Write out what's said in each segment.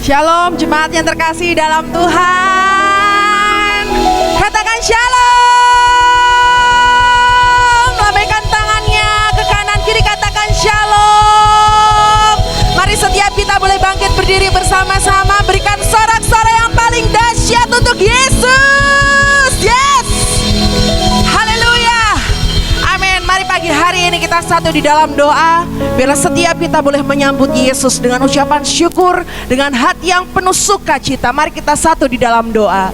Shalom jemaat yang terkasih dalam Tuhan. Katakan shalom. Lambaikan tangannya ke kanan kiri, katakan shalom. Mari setiap kita boleh bangkit berdiri bersama-sama, berikan sorak-sorai yang paling dahsyat untuk Yesus. Yes. Haleluya. Amin. Mari pagi hari ini kita satu di dalam doa. Biarlah setiap kita boleh menyambut Yesus dengan ucapan syukur, dengan hati yang penuh sukacita. Mari kita satu di dalam doa.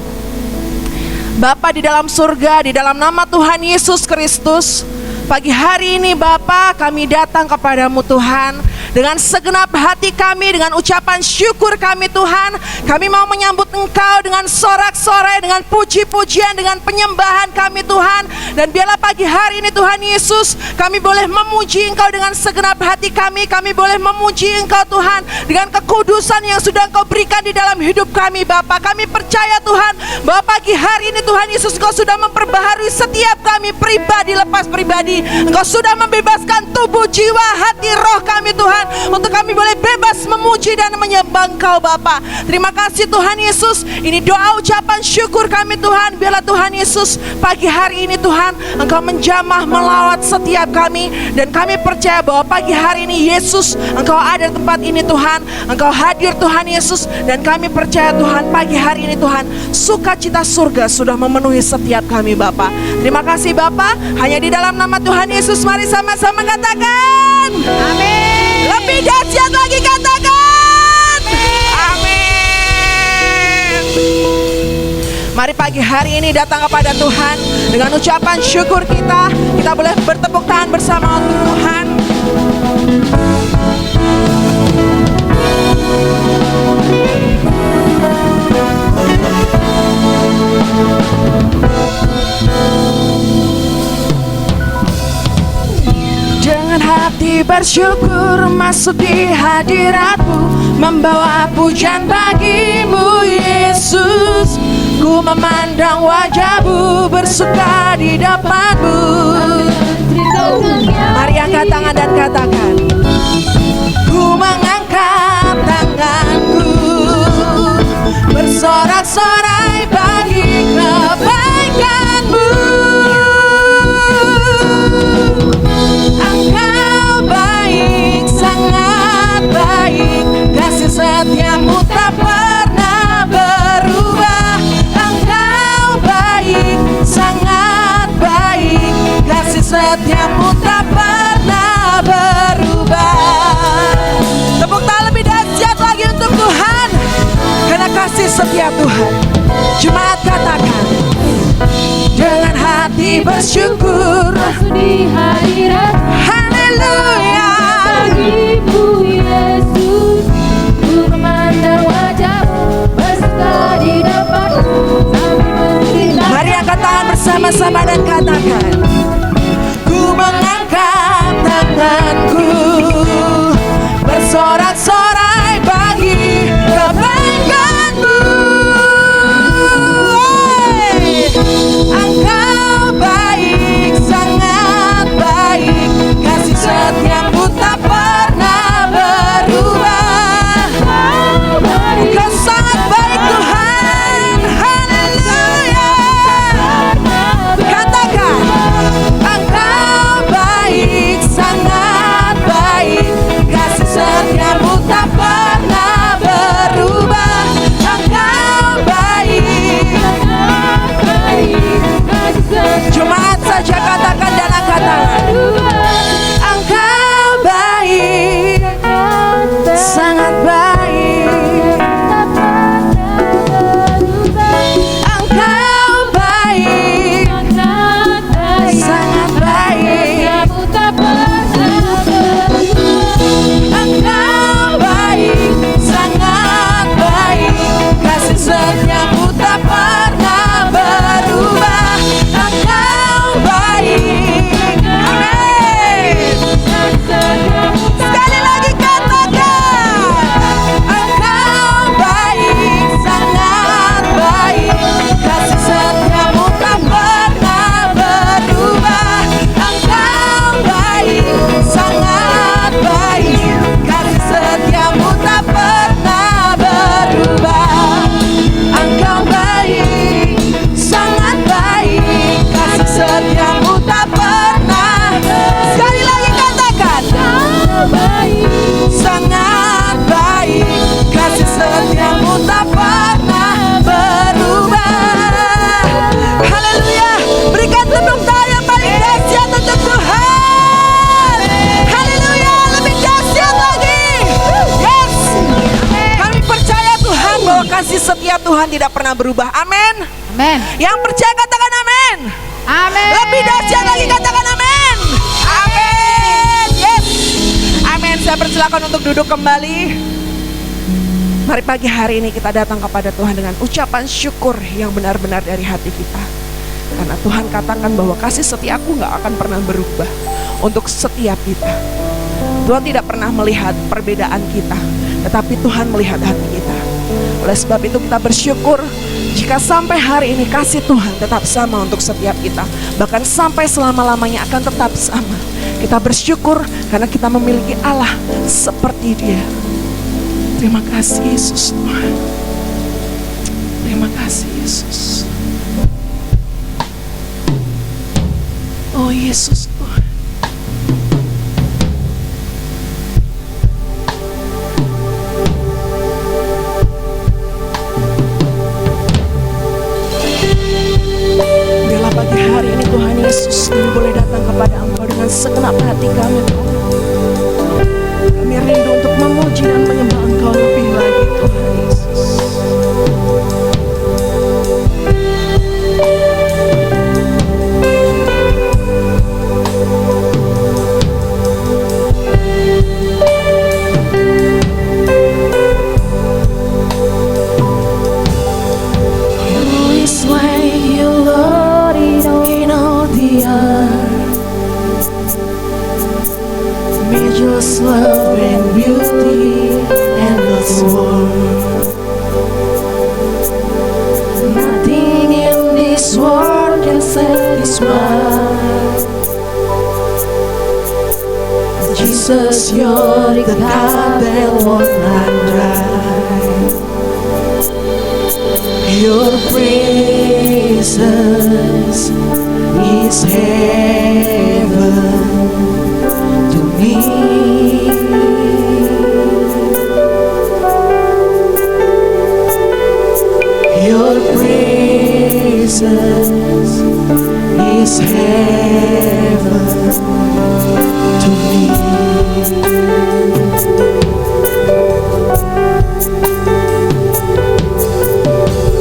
Bapa di dalam surga, di dalam nama Tuhan Yesus Kristus, pagi hari ini Bapa, kami datang kepadamu Tuhan, dengan segenap hati kami, dengan ucapan syukur kami Tuhan. Kami mau menyambut Engkau dengan sorak-sorai, dengan puji-pujian, dengan penyembahan kami Tuhan. Dan biarlah pagi hari ini Tuhan Yesus, kami boleh memuji Engkau dengan segenap hati kami. Kami boleh memuji Engkau Tuhan dengan kekudusan yang sudah Engkau berikan di dalam hidup kami Bapa. Kami percaya Tuhan bahwa pagi hari ini Tuhan Yesus, Engkau sudah memperbaharui setiap kami pribadi lepas pribadi. Engkau sudah membebaskan tubuh, jiwa, hati, roh kami Tuhan, untuk kami boleh bebas memuji dan menyembah Engkau Bapa. Terima kasih Tuhan Yesus. Ini doa ucapan syukur kami Tuhan. Biarlah Tuhan Yesus pagi hari ini Tuhan, Engkau menjamah melawat setiap kami. Dan kami percaya bahwa pagi hari ini Yesus, Engkau ada di tempat ini Tuhan. Engkau hadir Tuhan Yesus. Dan kami percaya Tuhan pagi hari ini Tuhan, sukacita surga sudah memenuhi setiap kami Bapa. Terima kasih Bapa. Hanya di dalam nama Tuhan Yesus mari sama-sama katakan amin. Lebih dahsyat lagi katakan amin. Mari pagi hari ini datang kepada Tuhan dengan ucapan syukur kita. Kita boleh bertepuk tangan bersama untuk Tuhan. Dengan hati bersyukur masuk di hadirat-Mu, membawa pujian bagi-Mu Yesus. Ku memandang wajah-Mu, bersuka di depan-Mu. Mari angkat tangan dan katakan, ku mengangkat tanganku, bersorak-sorai bagi kebaikan-Mu. Engkau baik, sangat baik, kasih setiamu tak pernah berubah. Engkau baik, sangat baik, kasih setiamu tak pernah berubah. Tepuk tangan lebih dahsyat lagi untuk Tuhan, karena kasih setia Tuhan. Jemaat katakan, dengan hati bersyukur masuk di hadirat haleluya bagi-Mu Yesus. Ku memandang wajah-Mu, bersuka di depan-Mu sambil menceritakan. Mari angkat tangan bersama-sama dan katakan, ku mengangkat tanganku, bersorak-sorai bagi kebaikan-Mu. Engkau baik, sangat baik, kasih setiamu tak pernah berubah. Engkau sangat baik Tuhan, haleluya. Katakan, kasih setia Tuhan tidak pernah berubah. Amin. Amin. Yang percaya katakan amin. Amin. Lebih dahsyat lagi katakan amin. Amin. Yes. Amin. Saya persilakan untuk duduk kembali. Mari pagi hari ini kita datang kepada Tuhan dengan ucapan syukur yang benar-benar dari hati kita. Karena Tuhan katakan bahwa kasih setiaku gak akan pernah berubah untuk setiap kita. Tuhan tidak pernah melihat perbedaan kita, tetapi Tuhan melihat hati kita. Oleh sebab itu kita bersyukur jika sampai hari ini kasih Tuhan tetap sama untuk setiap kita. Bahkan sampai selama-lamanya akan tetap sama. Kita bersyukur karena kita memiliki Allah seperti Dia. Terima kasih Yesus Tuhan. Terima kasih Yesus. Oh Yesus Tuhan. Biarlah pagi hari ini Tuhan Yesus kami boleh datang kepada Engkau dengan segenap hati kami. Kami rindu untuk memuji dan menyembah Engkau lebih lagi Tuhan Yesus. Just love and beauty and God's word. Nothing in this world can satisfy. Jesus, you're the God that won't run dry. Your presence is heaven to me. Your presence is heaven to me.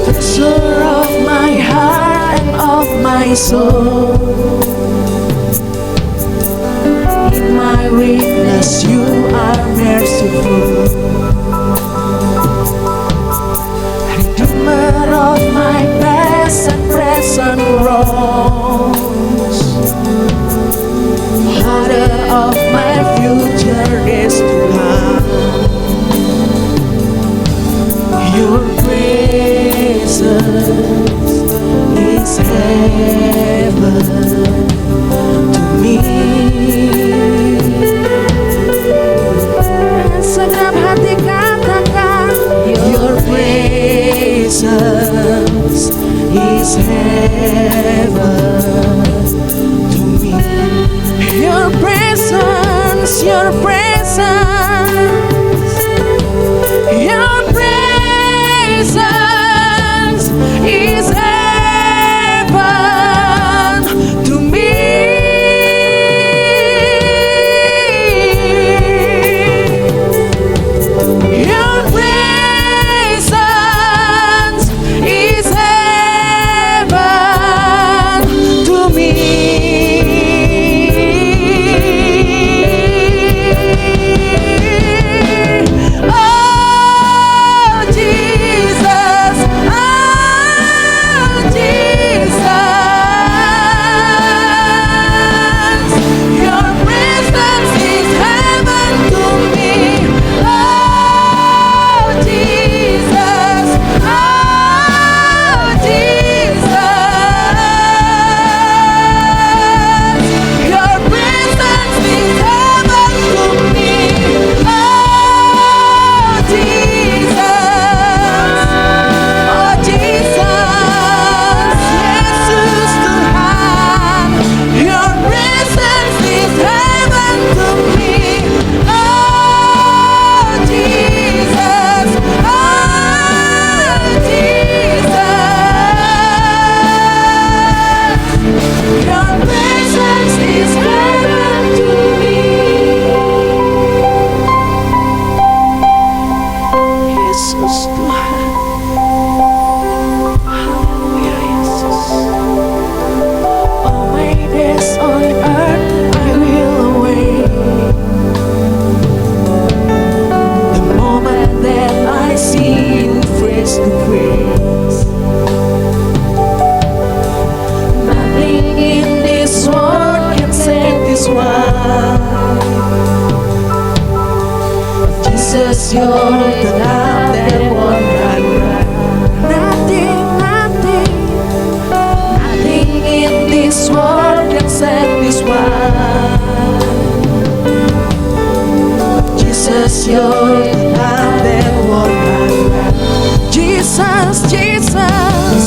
Treasure of my heart and of my soul. In my weakness you are merciful. Redeemer of my past and present wrongs. Father of my future days to come. Your presence is heaven to me. Segenap hati katakan, your presence is heaven to me. Your presence, your presence, your presence is heaven to me. Your presence is heaven to me. Oh Jesus, your presence is heaven to me. Oh Jesus, your presence is heaven to me. Oh Jesus, Yesus Tuhan, your presence is heaven to me. Oh Jesus, your presence is heaven to me. Yesus Tuhan, you're the God that won't run. Nothing, nothing, nothing in this world can satisfy. Jesus, you're the God that won't run. Jesus, Jesus,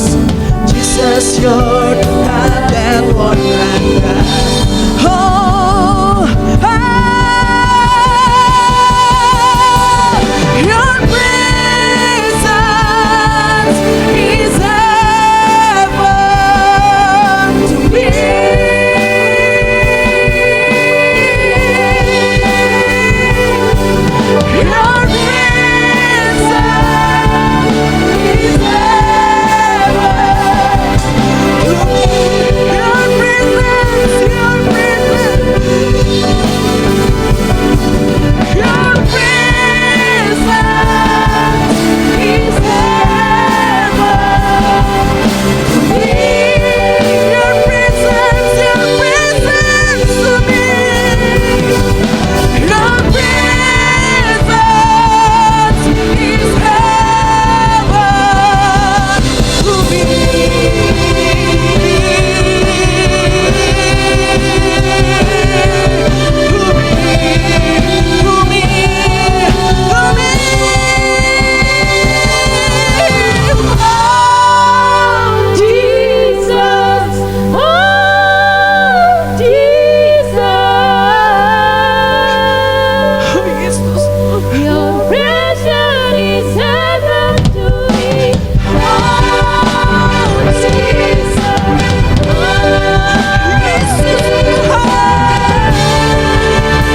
Jesus, you're the God that won't run. Oh, your presence is heaven to me. Your presence is heaven to me. Your presence, your presence, your presence is heaven to me. Your presence to me. Your presence is heaven to me. Jesus, oh Jesus, your presence is heaven to me. Oh Jesus,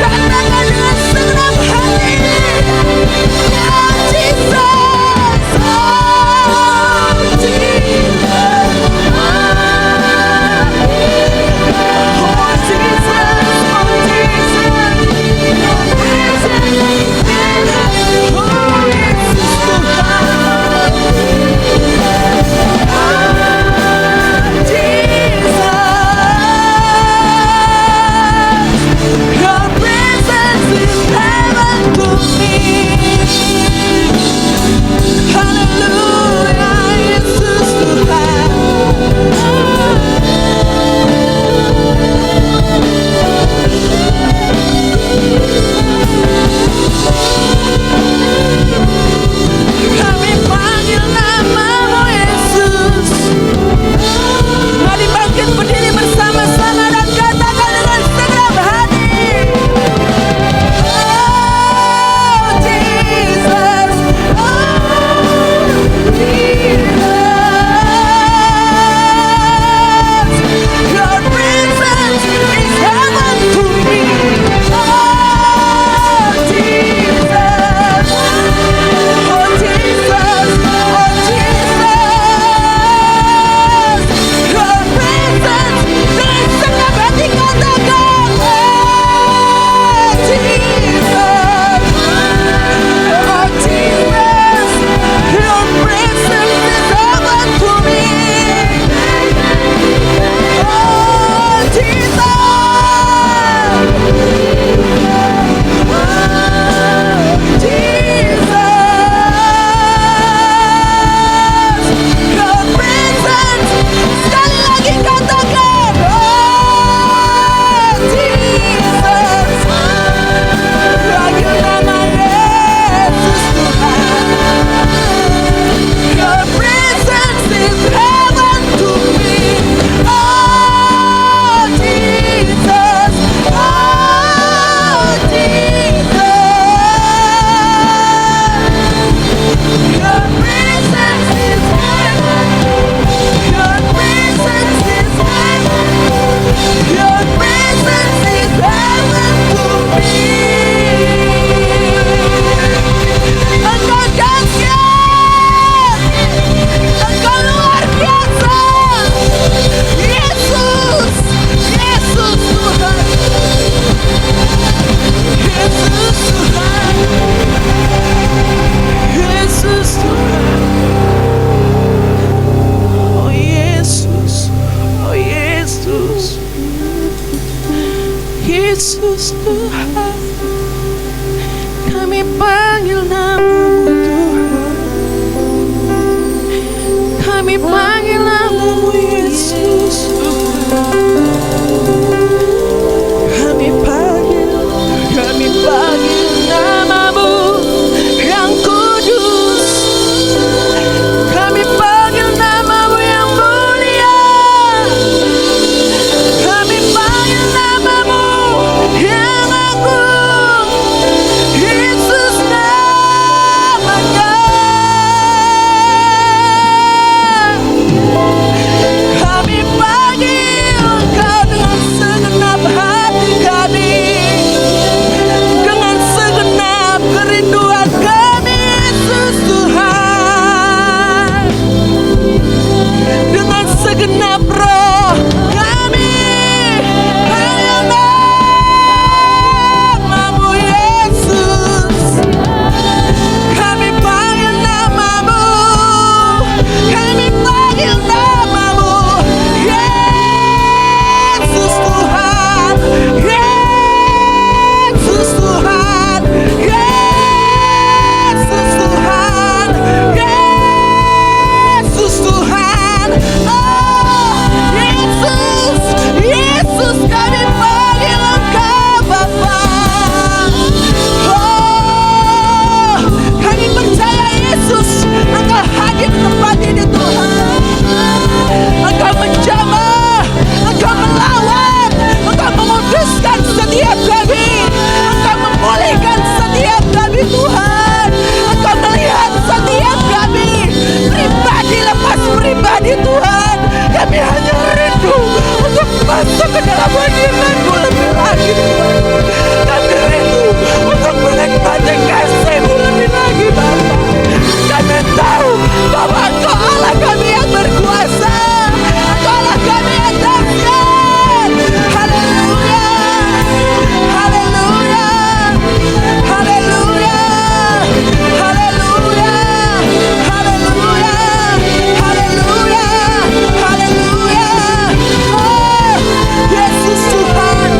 Katakan dengan segenap hati, ya Jesus, oh Jesus, oh your presence is heaven to me. Hallelujah, Yesus Tuhan. Kami panggil nama-Mu Yesus. Mari bangkit berdiri bersama-sama dan katakan dengan segenap hati. Oh Jesus, your presence is heaven to me. Oh Jesus, oh Jesus, oh Jesus, your presence dengan segenap hati katakan, oh Jesus, oh Jesus, your presence is heaven to me. Oh Jesus, your presence, sekali lagi katakan, oh Jesus, panggil nama Yesus Tuhan. Your presence is heaven to me. Oh Jesus, oh Jesus, your presence is heaven. Your presence is heaven. Your presence is heaven to me. Engkau dahsyat, Engkau luar biasa, Yesus, Yesus Tuhan, Yesus Tuhan, Yesus Tuhan. Oh Yesus, oh Yesus, Yesus Tuhan, kami panggil nama Kami panggil namamu Yesus. Kami panggil namamu yang kudus. Kami panggil namamu yang mulia. Kami panggil namamu yang agung. Yesus namanya. Kami panggil Engkau dengan segenap hati kami, dengan segenap kerinduan kami, Yesus Tuhan, dengan segenap roh kami panggil namamu Yesus. Kami panggil namamu, kami panggil namamu Yesus Tuhan, Yesus Tuhan, Yesus Tuhan, Yesus Tuhan. Oh Yesus, Yesus, kami panggil Engkau Bapa. Oh, kami percaya Yesus, Engkau hadir di tempat ini Tuhan. Engkau menjamah, Engkau melawan, Engkau menguduskan setiap kami, Engkau memulihkan setiap kami Tuhan. Engkau melihat setiap kami, pribadi lepas pribadi Tuhan. Kami hanya rindu untuk masuk ke dalam hadirat-Mu lebih lagi Tuhan. Kami rindu untuk menikmati kasih-Mu lebih lagi Bapa. Kami tahu bahwa Engkau Allah kami yang berkuasa, Engkau Allah kami yang dahsyat. Haleluya, haleluya, haleluya, haleluya, haleluya, haleluya, haleluya. Oh Yesus Tuhan,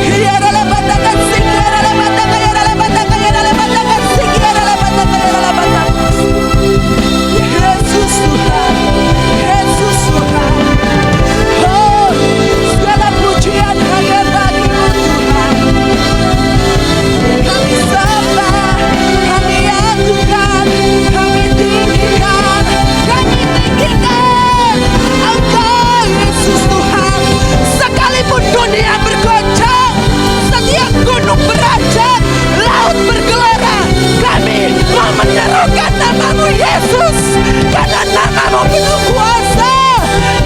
hiaralah batakan sing, hiaralah batakan, hiaralah batakan, hiaralah batakan sing, hiaralah batakan, hiaralah batakan. Yesus Tuhan, Yesus Tuhan. Oh, segala pujian hanya bagi-Mu Tuhan. Kami sembah, kami agukan, kami tinggikan Engkau Yesus Tuhan. Sekalipun dunia bergoncang, setiap gunung beranjak, laut bergelora, kami mau menyerukan namamu Yesus, karena namamu penuh kuasa,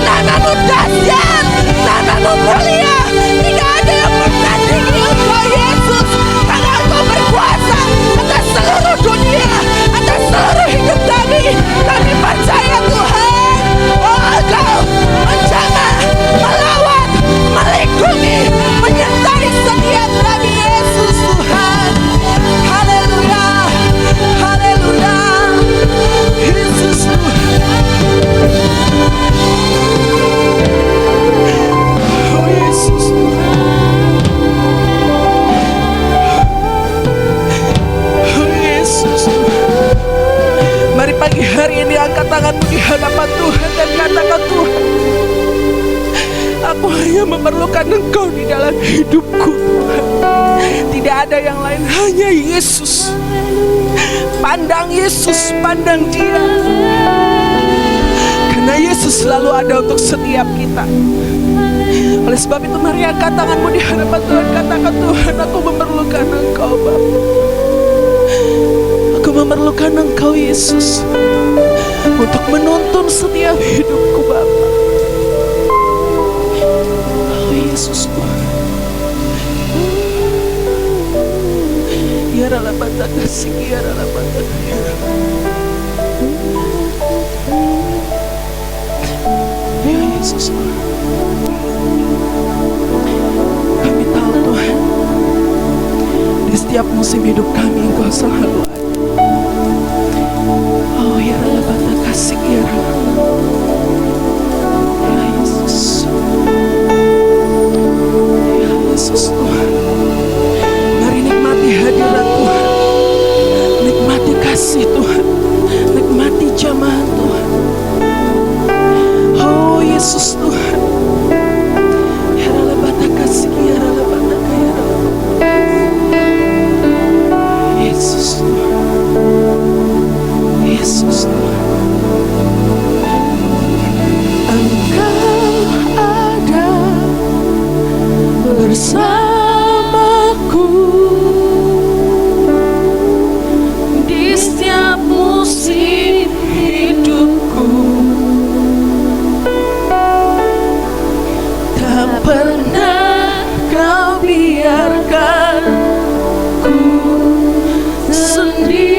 namamu dahsyat, namamu mulia. Tidak ada yang menandingi Engkau Yesus, karena Engkau berkuasa atas seluruh dunia, atas seluruh hidup kami. Kami percaya Tuhan, oh Engkau menjamah, melawat, melindungi, menyertai setiap kami Yesus Tuhan. Haleluya, haleluya, Yesus Tuhan. Oh Yesus Tuhan. Oh Yesus Tuhan. Mari pagi hari ini angkat tanganmu di hadapan Tuhan dan katakan, Tuhan, aku hanya memerlukan Engkau di dalam hidupku Tuhan. Tidak ada yang lain, hanya Yesus. Pandang Yesus, pandang Dia, karena Yesus selalu ada untuk setiap kita. Oleh sebab itu mari angkat tanganmu di hadapan Tuhan, katakan, Tuhan, aku memerlukan Engkau Bapa. Aku memerlukan Engkau Yesus untuk menuntun setiap hidupku Bapa. Oh Yesus Tuhan. Ya rala bata kasih, ya rala bata kasih. Ya Yesus Tuhan. Kami tahu Tuhan, di setiap musim hidup kami Engkau selalu ada. Oh ya rala bata kasih, ya rala. Ya Yesus. Ya Yesus Tuhan. Mari nikmati hadirat Tuhan, nikmati kasih Tuhan. Yesus. Engkau ada bersamaku di setiap musim hidupku. Tak pernah kau biarkan ku sendiri.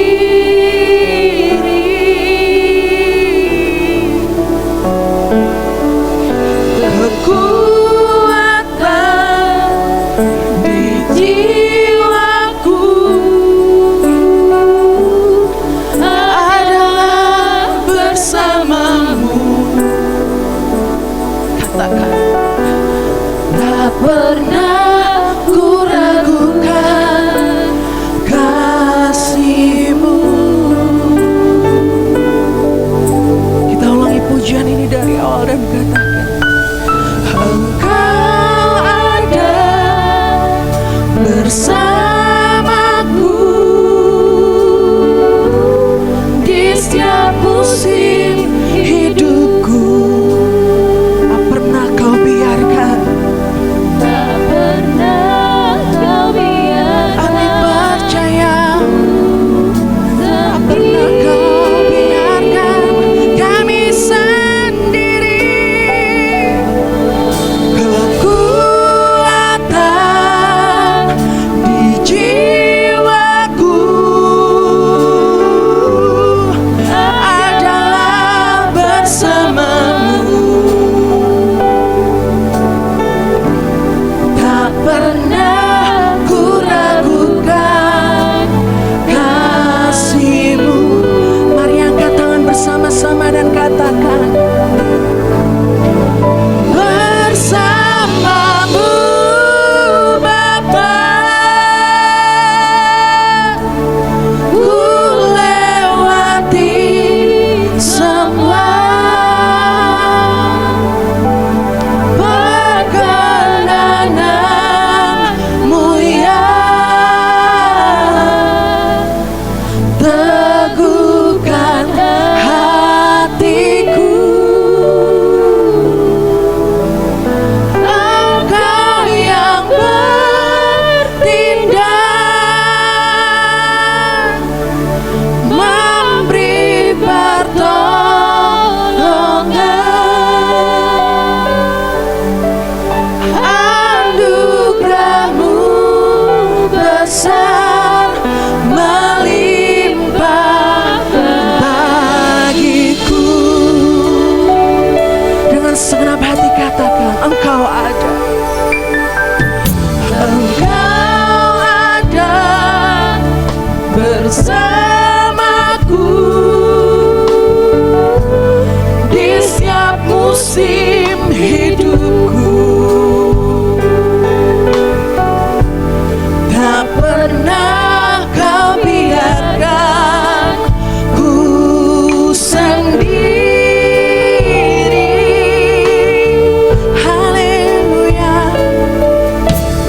Kekuatan di jiwaku adalah bersamamu. Katakan, tak pernah ku ragukan kasih-Mu. Kita ulangi pujian ini dari awal dan katakan, Engkau ada bersamaku di setiap musim hidupku. Tak pernah kau biarkan, Tak pernah kau biarkan kami percaya. Tak pernah kau biarkan kami sendiri. Kekuatan di jiwaku adalah bersamamu. Tak pernah ku ragukan kasih-Mu. Mari angkat tangan bersama-sama dan katakan, bersamamu Bapa, ku lewati semua perkenanan-Mu ya. Teguhkan hatiku, Engkau yang bertindak, memberi pertolongan. Anugerah-Mu besar melimpah bagiku. Dengan segenap hati katakan, Engkau ada. Engkau ada bersamaku di setiap musim hidupku. Tak pernah kau biarkan ku sendiri. Haleluya.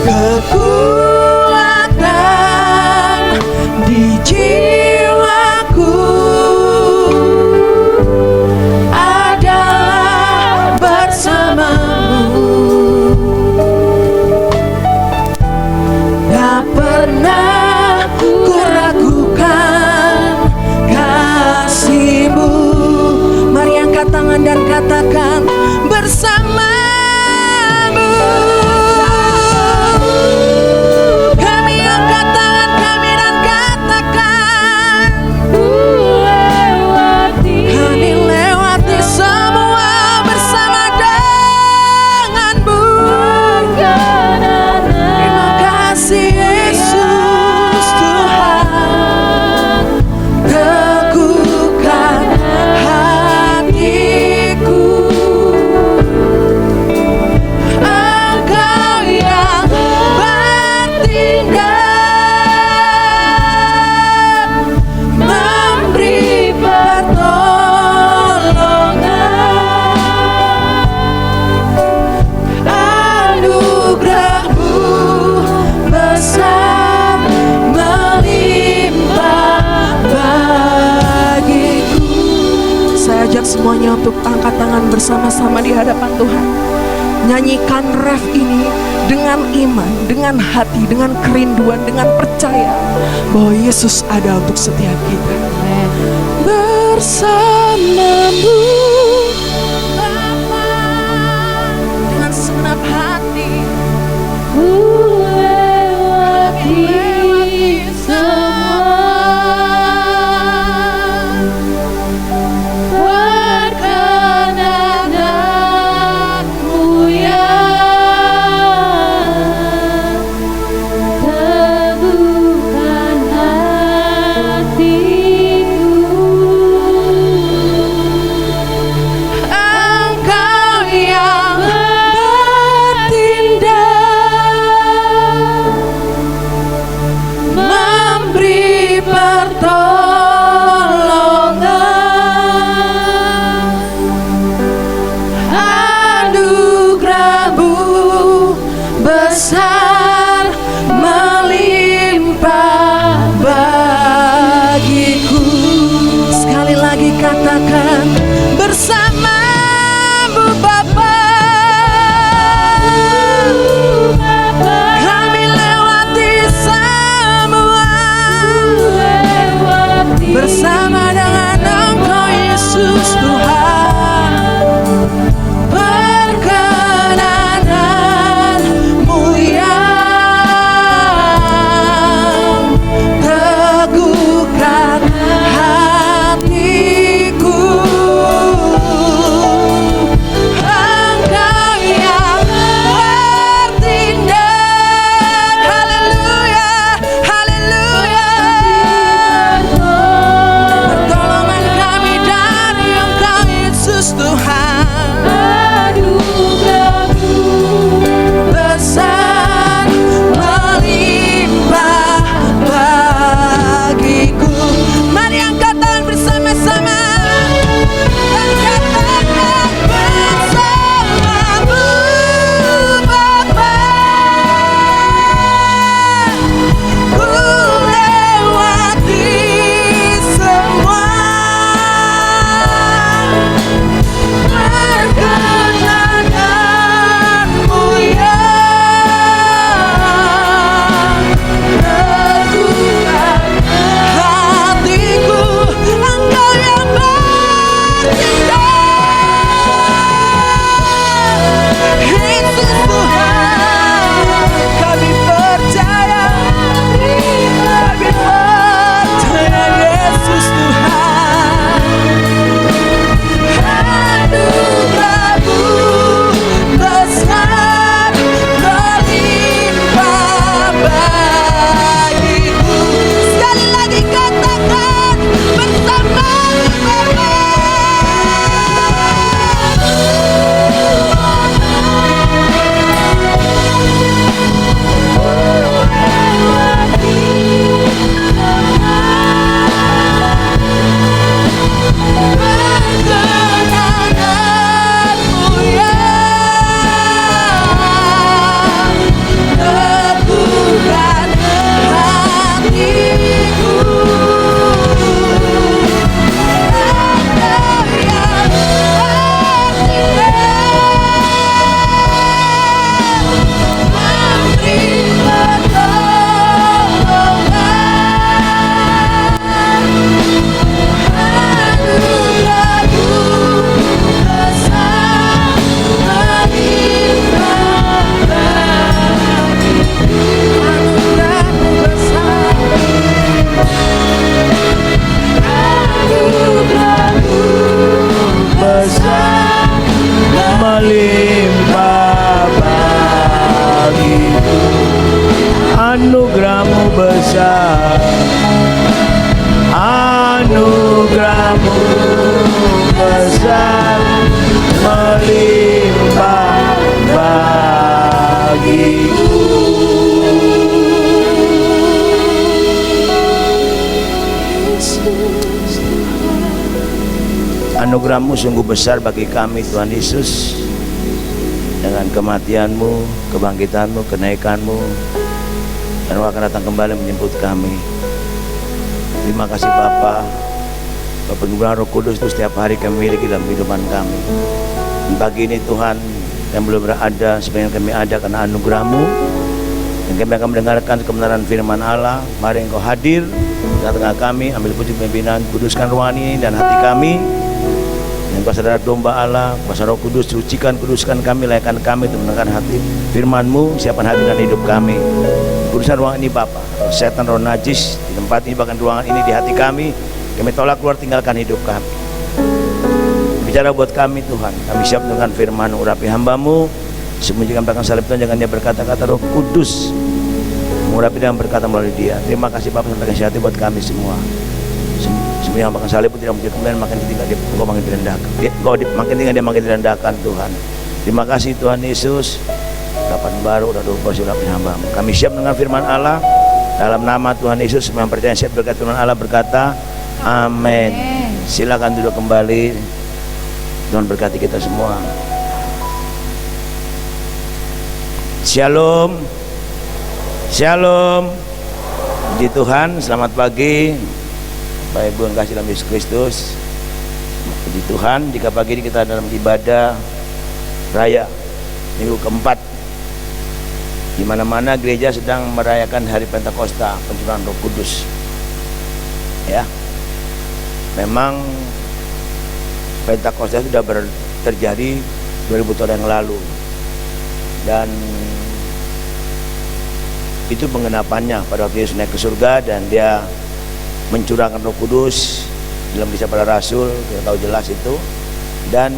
Kekuatan di jiwaku adalah bersamamu. Tak pernah ku ragukan kasih-Mu. Mari angkat tangan dan katakan, bersamamu. Kami angkat tangan kami dan katakan, kami lewati semua bersama denganmu. Terima kasih Yesus Tuhan. Teguhkan hatiku, kalian semuanya untuk angkat tangan bersama-sama di hadapan Tuhan. Nyanyikan ref ini dengan iman, dengan hati, dengan kerinduan, dengan percaya bahwa Yesus ada untuk setiap kita. Bersamamu Bapa, dengan segenap hati Ku lewati semua perkenananmu yang teguhkan hatiku. Engkau yang bertindak, memberi pertolongan, anugerah-Mu besar melimpah bagiku. Sekali lagi katakan, bersamamu Bapa, kami lewati semua bersama dengan Engkau Yesus Tuhan. Perkenananmu yang teguhkan hatiku. Engkau yang bertindak, haleluya, haleluya. Pertolongan kami dari Engkau Yesus Tuhan. Anugerah-Mu Besar melimpah bagiku. Mari angkat tangan bersama-sama dan katakan, bersamamu Bapa, ku lewati semua perkenananmu yang teguhkan hatiku. Engkau yang bertindak, Yesus Tuhan. Kami percaya, Yesus Tuhan. Anugerah-Mu besar melimpah bagiku. Sekali lagi katakan, bersamamu Bapa. Perkenananmu yang teguhkan hatiku. Engkau yang bertindak, memberi pertolongan, anugerah-Mu besar melimpah bagiku. Anugerah-Mu besar, anugerah-Mu besar melimpah bagiku. Anugerah-Mu besar, anugerah-Mu besar melimpah bagiku. Anugerah-Mu sungguh besar bagi kami Tuhan Yesus. Dengan kematian-Mu, kebangkitan-Mu, kenaikan-Mu, dan akan datang kembali menjemput kami. Terima kasih Bapa, Penubuhan Roh Kudus itu setiap hari kami miliki dalam kehidupan kami. Dan pagi ini Tuhan, yang belum berada, sebenarnya kami ada karena anugerah-Mu. Dan kami akan mendengarkan kebenaran firman Allah. Mari Engkau hadir di tengah kami, ambil puji pimpinan, kuduskan ruangan ini dan hati kami. Yang kuasa darah domba Allah, kuasa Roh Kudus, sucikan, kuduskan kami, layakkan kami untuk mendengarkan hati firman-Mu, siapkan hati dan hidup kami. Kuduskan ruangan ini Bapa, roh setan, roh najis di tempat ini, bahkan ruangan ini di hati kami tolak keluar, tinggalkan hidup kami. Bicara buat kami Tuhan, kami siap dengan firman, urapi hamba-Mu, sembunyikan belakang salib Tuhan, jangan dia berkata-kata, Roh Kudus mengurapi dan berkata melalui dia. Terima kasih Bapak, sampai kasih hati buat kami semua. Sembunyikan belakang salib tidak mungkin kemudian makin tinggal dia, Engkau makin direndahkan. Makin tinggal dia makin direndahkan Tuhan. Terima kasih Tuhan Yesus. Kapan baru udah urapi hamba-Mu. Kami siap dengan firman Allah. Dalam nama Tuhan Yesus, semua yang percaya siap berkat firman Allah berkata, amin. Silakan duduk kembali. Tuhan berkati kita semua. Shalom. Shalom. Puji Tuhan, selamat pagi Bapak Ibu yang kasih dalam Yesus Kristus. Puji Tuhan, jika pagi ini kita dalam ibadah raya minggu keempat, di mana-mana gereja sedang merayakan hari Pentakosta, pencurahan Roh Kudus. Ya. Memang Pentakosta sudah terjadi 2000 tahun yang lalu, dan itu penggenapannya pada waktu Yesus naik ke surga dan dia mencurahkan Roh Kudus dalam kisah para rasul, kita tahu jelas itu. Dan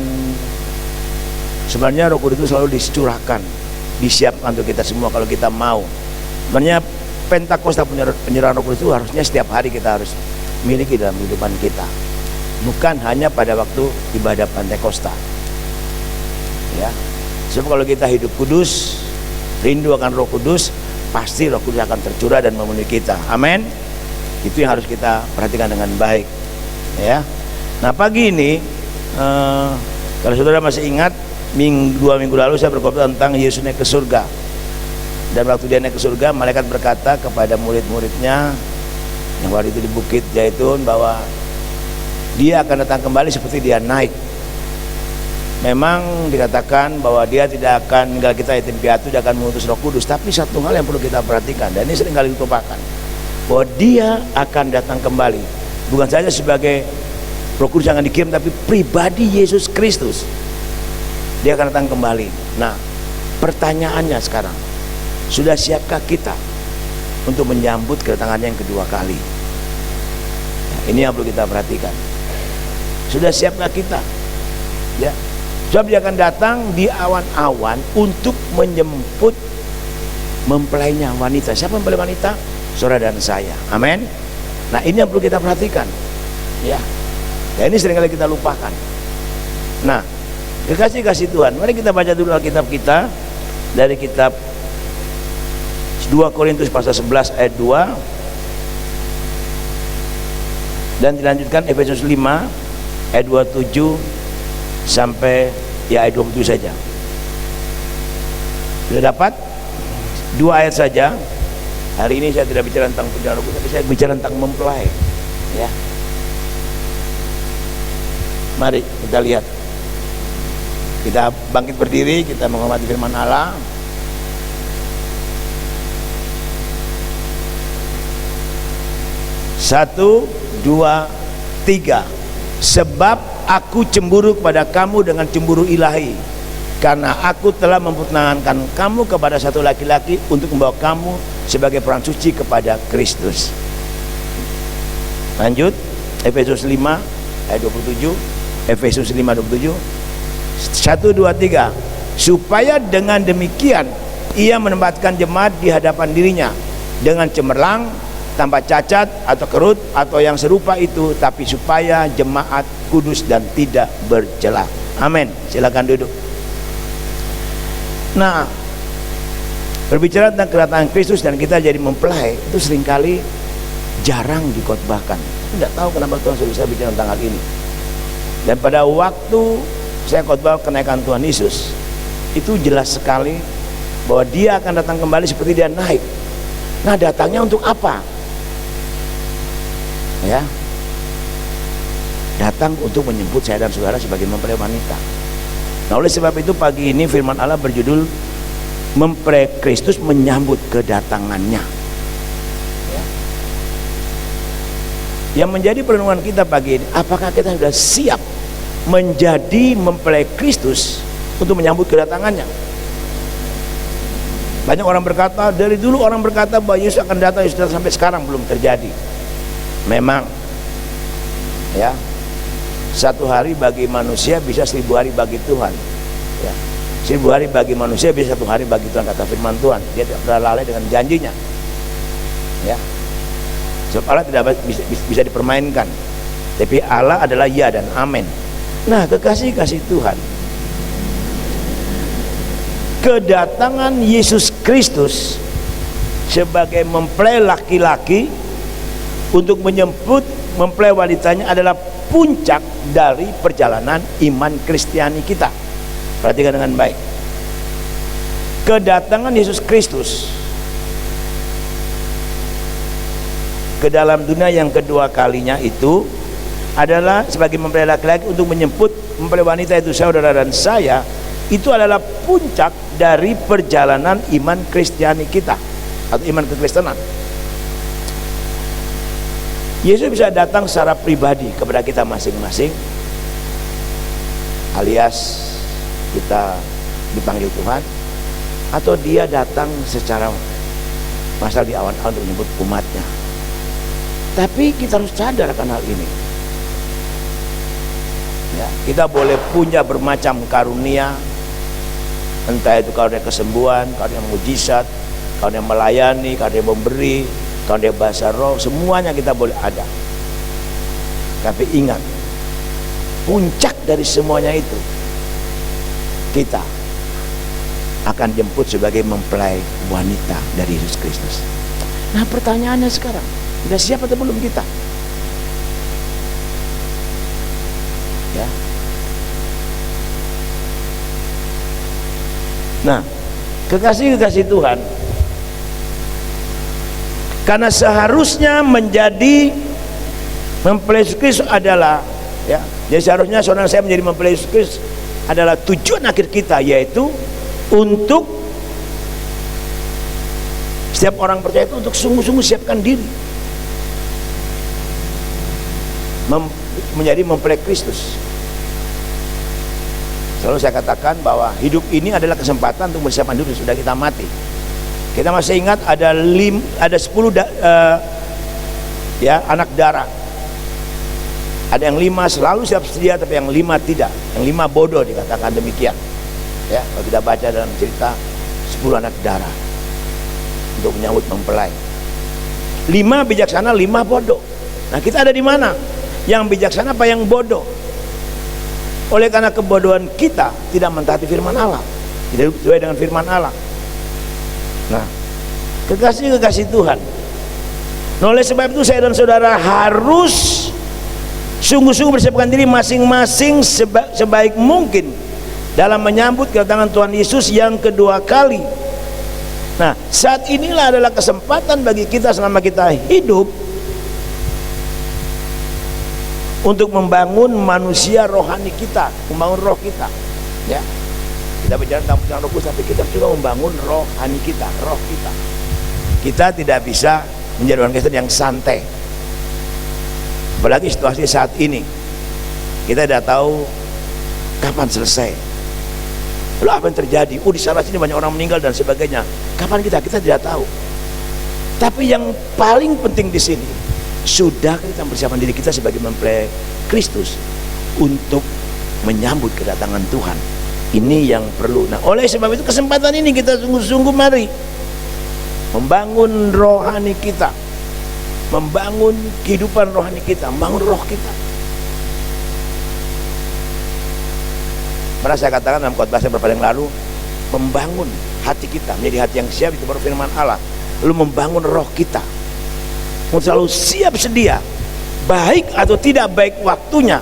sebenarnya Roh Kudus itu selalu dicurahkan, disiapkan untuk kita semua kalau kita mau. Sebenarnya Pentakosta, penyerahan Roh Kudus itu harusnya setiap hari kita harus miliki dalam kehidupan kita, bukan hanya pada waktu ibadah Pentakosta. Ya, sebab kalau kita hidup kudus, rindu akan Roh Kudus, pasti Roh Kudus akan tercurah dan memenuhi kita. Amin. Itu yang harus kita perhatikan dengan baik. Ya. Nah pagi ini, kalau saudara masih ingat, 2 minggu lalu saya berkhotbah tentang Yesus naik ke surga. Dan waktu dia naik ke surga, malaikat berkata kepada murid-muridnya yang waktu itu di Bukit Zaitun bahwa dia akan datang kembali seperti dia naik. Memang dikatakan bahwa dia tidak akan tinggal kita yatim piatu, dia akan mengutus Roh Kudus. Tapi satu hal yang perlu kita perhatikan, dan ini sering kali dilupakan, bahwa dia akan datang kembali bukan saja sebagai Roh Kudus yang akan dikirim, tapi pribadi Yesus Kristus. Dia akan datang kembali. Nah, pertanyaannya sekarang, sudah siapkah kita untuk menyambut kedatangannya yang kedua kali? Nah, ini yang perlu kita perhatikan. Sudah siapkah kita? Ya. Sebab dia akan datang di awan-awan untuk menjemput mempelainya wanita. Siapa mempelai wanita? Saudara dan saya. Amin. Nah, ini yang perlu kita perhatikan. Ya. Ya, ini seringkali kita lupakan. Nah, kekasih-kasih Tuhan, mari kita baca dulu Alkitab kita dari kitab 2 Korintus pasal 11 ayat 2 dan dilanjutkan Efesus 5 ayat 27 sampai ya ayat 27 saja. Sudah dapat? 2 ayat saja. Hari ini saya tidak bicara tentang pencurahan Roh Kudus, tapi saya bicara tentang mempelai. Ya. Mari kita lihat. Kita bangkit berdiri, kita menghormati firman Allah. Satu, dua, tiga. Sebab aku cemburu kepada kamu dengan cemburu ilahi, karena aku telah memperkenankan kamu kepada satu laki-laki untuk membawa kamu sebagai perang suci kepada Kristus. Lanjut, Efesus 5 ayat 27. Efesus 5 27. 1, 2, 3. Supaya dengan demikian ia menempatkan jemaat di hadapan dirinya dengan cemerlang, tanpa cacat atau kerut atau yang serupa itu, tapi supaya jemaat kudus dan tidak bercela. Amin. Silakan duduk. Nah, berbicara tentang kedatangan Kristus dan kita jadi mempelai, itu seringkali jarang dikhotbahkan. Tidak tahu kenapa Tuhan suruh saya bicara tentang hal ini. Dan pada waktu saya khotbah kenaikan Tuhan Yesus, itu jelas sekali bahwa dia akan datang kembali seperti dia naik. Nah, datangnya untuk apa? Ya. datang untuk menjemput saya dan saudara sebagai mempelai wanita. Nah, oleh sebab itu pagi ini firman Allah berjudul Mempelai Kristus menyambut kedatangannya. Ya. Yang menjadi perenungan kita pagi ini, apakah kita sudah siap menjadi mempelai Kristus untuk menyambut kedatangannya? Banyak orang berkata, dari dulu orang berkata bahwa Yesus akan datang, Yesus datang, sampai sekarang belum terjadi. Memang, ya, 1 hari bagi manusia bisa 1000 hari bagi Tuhan. Ya, 1000 hari bagi manusia bisa 1 hari bagi Tuhan, kata firman Tuhan. Dia tidak pernah lalai dengan janjinya. Ya, sebab Allah tidak bisa dipermainkan. Tapi Allah adalah ya dan amin. Nah, kekasih-kasih Tuhan, kedatangan Yesus Kristus sebagai mempelai laki-laki untuk menjemput mempelai wanitanya adalah puncak dari perjalanan iman Kristiani kita. Perhatikan dengan baik. Kedatangan Yesus Kristus ke dalam dunia yang kedua kalinya itu adalah sebagai mempelai laki-laki untuk menjemput mempelai wanita, itu saudara dan saya. Itu adalah puncak dari perjalanan iman Kristiani kita atau iman kekristenan. Yesus bisa datang secara pribadi kepada kita masing-masing, alias kita dipanggil Tuhan, atau dia datang secara massal di awan-awan untuk menyebut umatnya. Tapi kita harus sadar akan hal ini. Ya, kita boleh punya bermacam karunia, entah itu karunia kesembuhan, karunia mujizat, karunia melayani, karunia memberi, karunia bahasa roh, semuanya kita boleh ada. Tapi ingat, puncak dari semuanya itu kita akan jemput sebagai mempelai wanita dari Yesus Kristus. Nah, pertanyaannya sekarang, sudah siap atau belum kita? Ya. Nah, kekasih-kekasih Tuhan, karena seharusnya menjadi mempelai Yesus Kristus adalah, ya, jadi seharusnya saudara saya menjadi mempelai Yesus Kristus adalah tujuan akhir kita, yaitu untuk setiap orang percaya itu untuk sungguh-sungguh siapkan diri menjadi mempelai Kristus. Selalu saya katakan bahwa hidup ini adalah kesempatan untuk mempersiapkan diri sudah kita mati. Kita masih ingat ada 10 ya, anak darah. Ada yang 5 selalu siap sedia, tapi yang 5 tidak. Yang 5 bodoh, dikatakan demikian. Ya, kalau kita baca dalam cerita 10 anak darah untuk menyambut mempelai. 5 bijaksana, 5 bodoh. Nah, kita ada di mana? Yang bijaksana apa yang bodoh? Oleh karena kebodohan kita tidak mentaati firman Allah, tidak sesuai dengan firman Allah. Nah, kekasih-kekasih Tuhan, nah, oleh sebab itu saya dan saudara harus sungguh-sungguh bersiapkan diri masing-masing sebaik mungkin dalam menyambut kedatangan Tuhan Yesus yang kedua kali. Nah, saat inilah adalah kesempatan bagi kita selama kita hidup untuk membangun manusia rohani kita, membangun roh kita. Ya, kita bicara tentang roh kudus, tapi kita juga membangun rohani kita, roh kita. Kita tidak bisa menjadi orang Kristen yang santai. Apalagi situasi saat ini, kita tidak tahu kapan selesai. Lalu apa yang terjadi? Di sana sini banyak orang meninggal dan sebagainya. Kapan kita tidak tahu. Tapi yang paling penting di sini, sudah kita mempersiapkan diri kita sebagai mempelai Kristus untuk menyambut kedatangan Tuhan. Ini yang perlu. Nah, oleh sebab itu kesempatan ini kita sungguh-sungguh mari membangun rohani kita, membangun kehidupan rohani kita, membangun roh kita. Pernah saya katakan dalam khotbah saya beberapa yang lalu, membangun hati kita menjadi hati yang siap, itu baru firman Allah. Lalu membangun roh kita selalu siap sedia, baik atau tidak baik waktunya,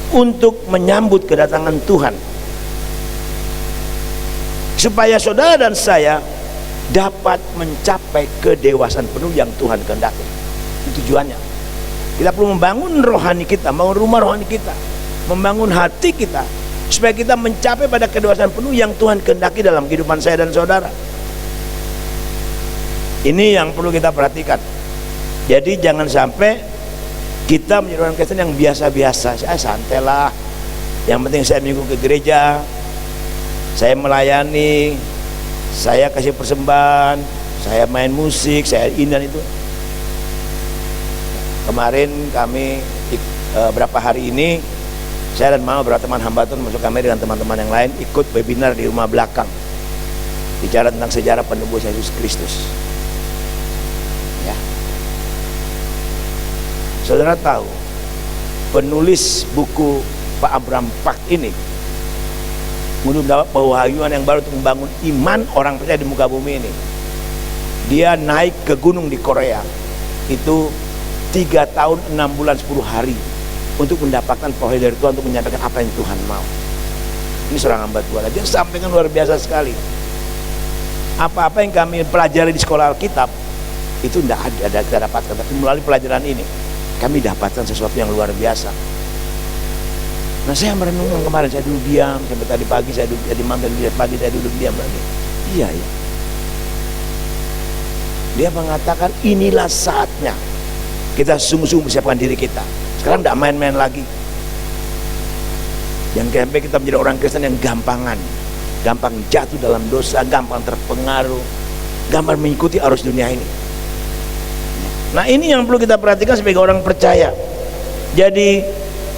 untuk menyambut kedatangan Tuhan, supaya saudara dan saya dapat mencapai kedewasaan penuh yang Tuhan kehendaki. Itu tujuannya. Kita perlu membangun rohani kita, membangun rumah rohani kita, membangun hati kita, supaya kita mencapai pada kedewasaan penuh yang Tuhan kehendaki dalam kehidupan saya dan saudara. Ini yang perlu kita perhatikan. Jadi jangan sampai kita menjadi orang Kristen yang biasa-biasa. Saya santailah, yang penting saya minggu ke gereja, saya melayani, saya kasih persembahan, saya main musik, saya ini dan itu. Kemarin kami berapa hari ini, saya dan mama beberapa teman hamba Tuhan masuk kami dengan teman-teman yang lain ikut webinar di rumah belakang, bicara tentang sejarah penebusan Yesus Kristus. Ya. Saudara tahu, penulis buku Pak Abraham Pak ini mendapat pewahyuan yang baru untuk membangun iman orang percaya di muka bumi ini. Dia naik ke gunung di Korea itu 3 tahun 6 bulan 10 hari untuk mendapatkan pewahyuan dari Tuhan, untuk menyampaikan apa yang Tuhan mau. Ini seorang hamba Tuhan, dia sampaikan luar biasa sekali. Apa-apa yang kami pelajari di sekolah Alkitab itu tidak ada kita dapatkan, tapi melalui pelajaran ini kami dapatkan sesuatu yang luar biasa. Nah, saya merenungkan kemarin, saya dulu diam sampai tadi pagi, saya duduk di malam, tadi pagi saya duduk diam lagi. Iya ya. Dia mengatakan inilah saatnya kita sungguh-sungguh persiapkan diri kita. Sekarang tidak main-main lagi. Yang sampai kita menjadi orang Kristen yang gampangan, gampang jatuh dalam dosa, gampang terpengaruh, gampang mengikuti arus dunia ini. Nah, ini yang perlu kita perhatikan sebagai orang percaya. Jadi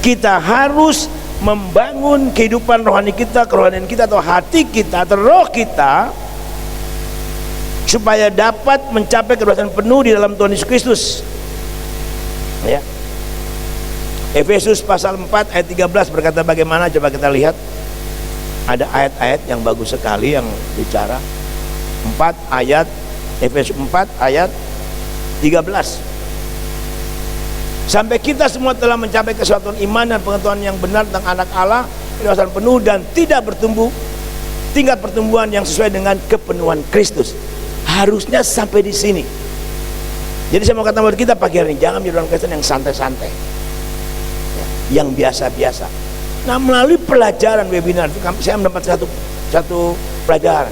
kita harus membangun kehidupan rohani kita, kerohanian kita atau hati kita atau roh kita, supaya dapat mencapai kedewasaan penuh di dalam Tuhan Yesus Kristus. Ya. Efesus pasal 4 ayat 13 berkata bagaimana? Coba kita lihat. Ada ayat-ayat yang bagus sekali yang bicara. Efesus 4 ayat 13. Sampai kita semua telah mencapai kesatuan iman dan pengetahuan yang benar tentang anak Allah, kedewasaan penuh dan tidak bertumbuh, tingkat pertumbuhan yang sesuai dengan kepenuhan Kristus. Harusnya sampai di sini. Jadi saya mau kata buat kita pagi hari ini, jangan menjadi orang Kristen yang santai-santai, ya, yang biasa-biasa. Nah, melalui pelajaran webinar itu saya mendapat satu pelajaran.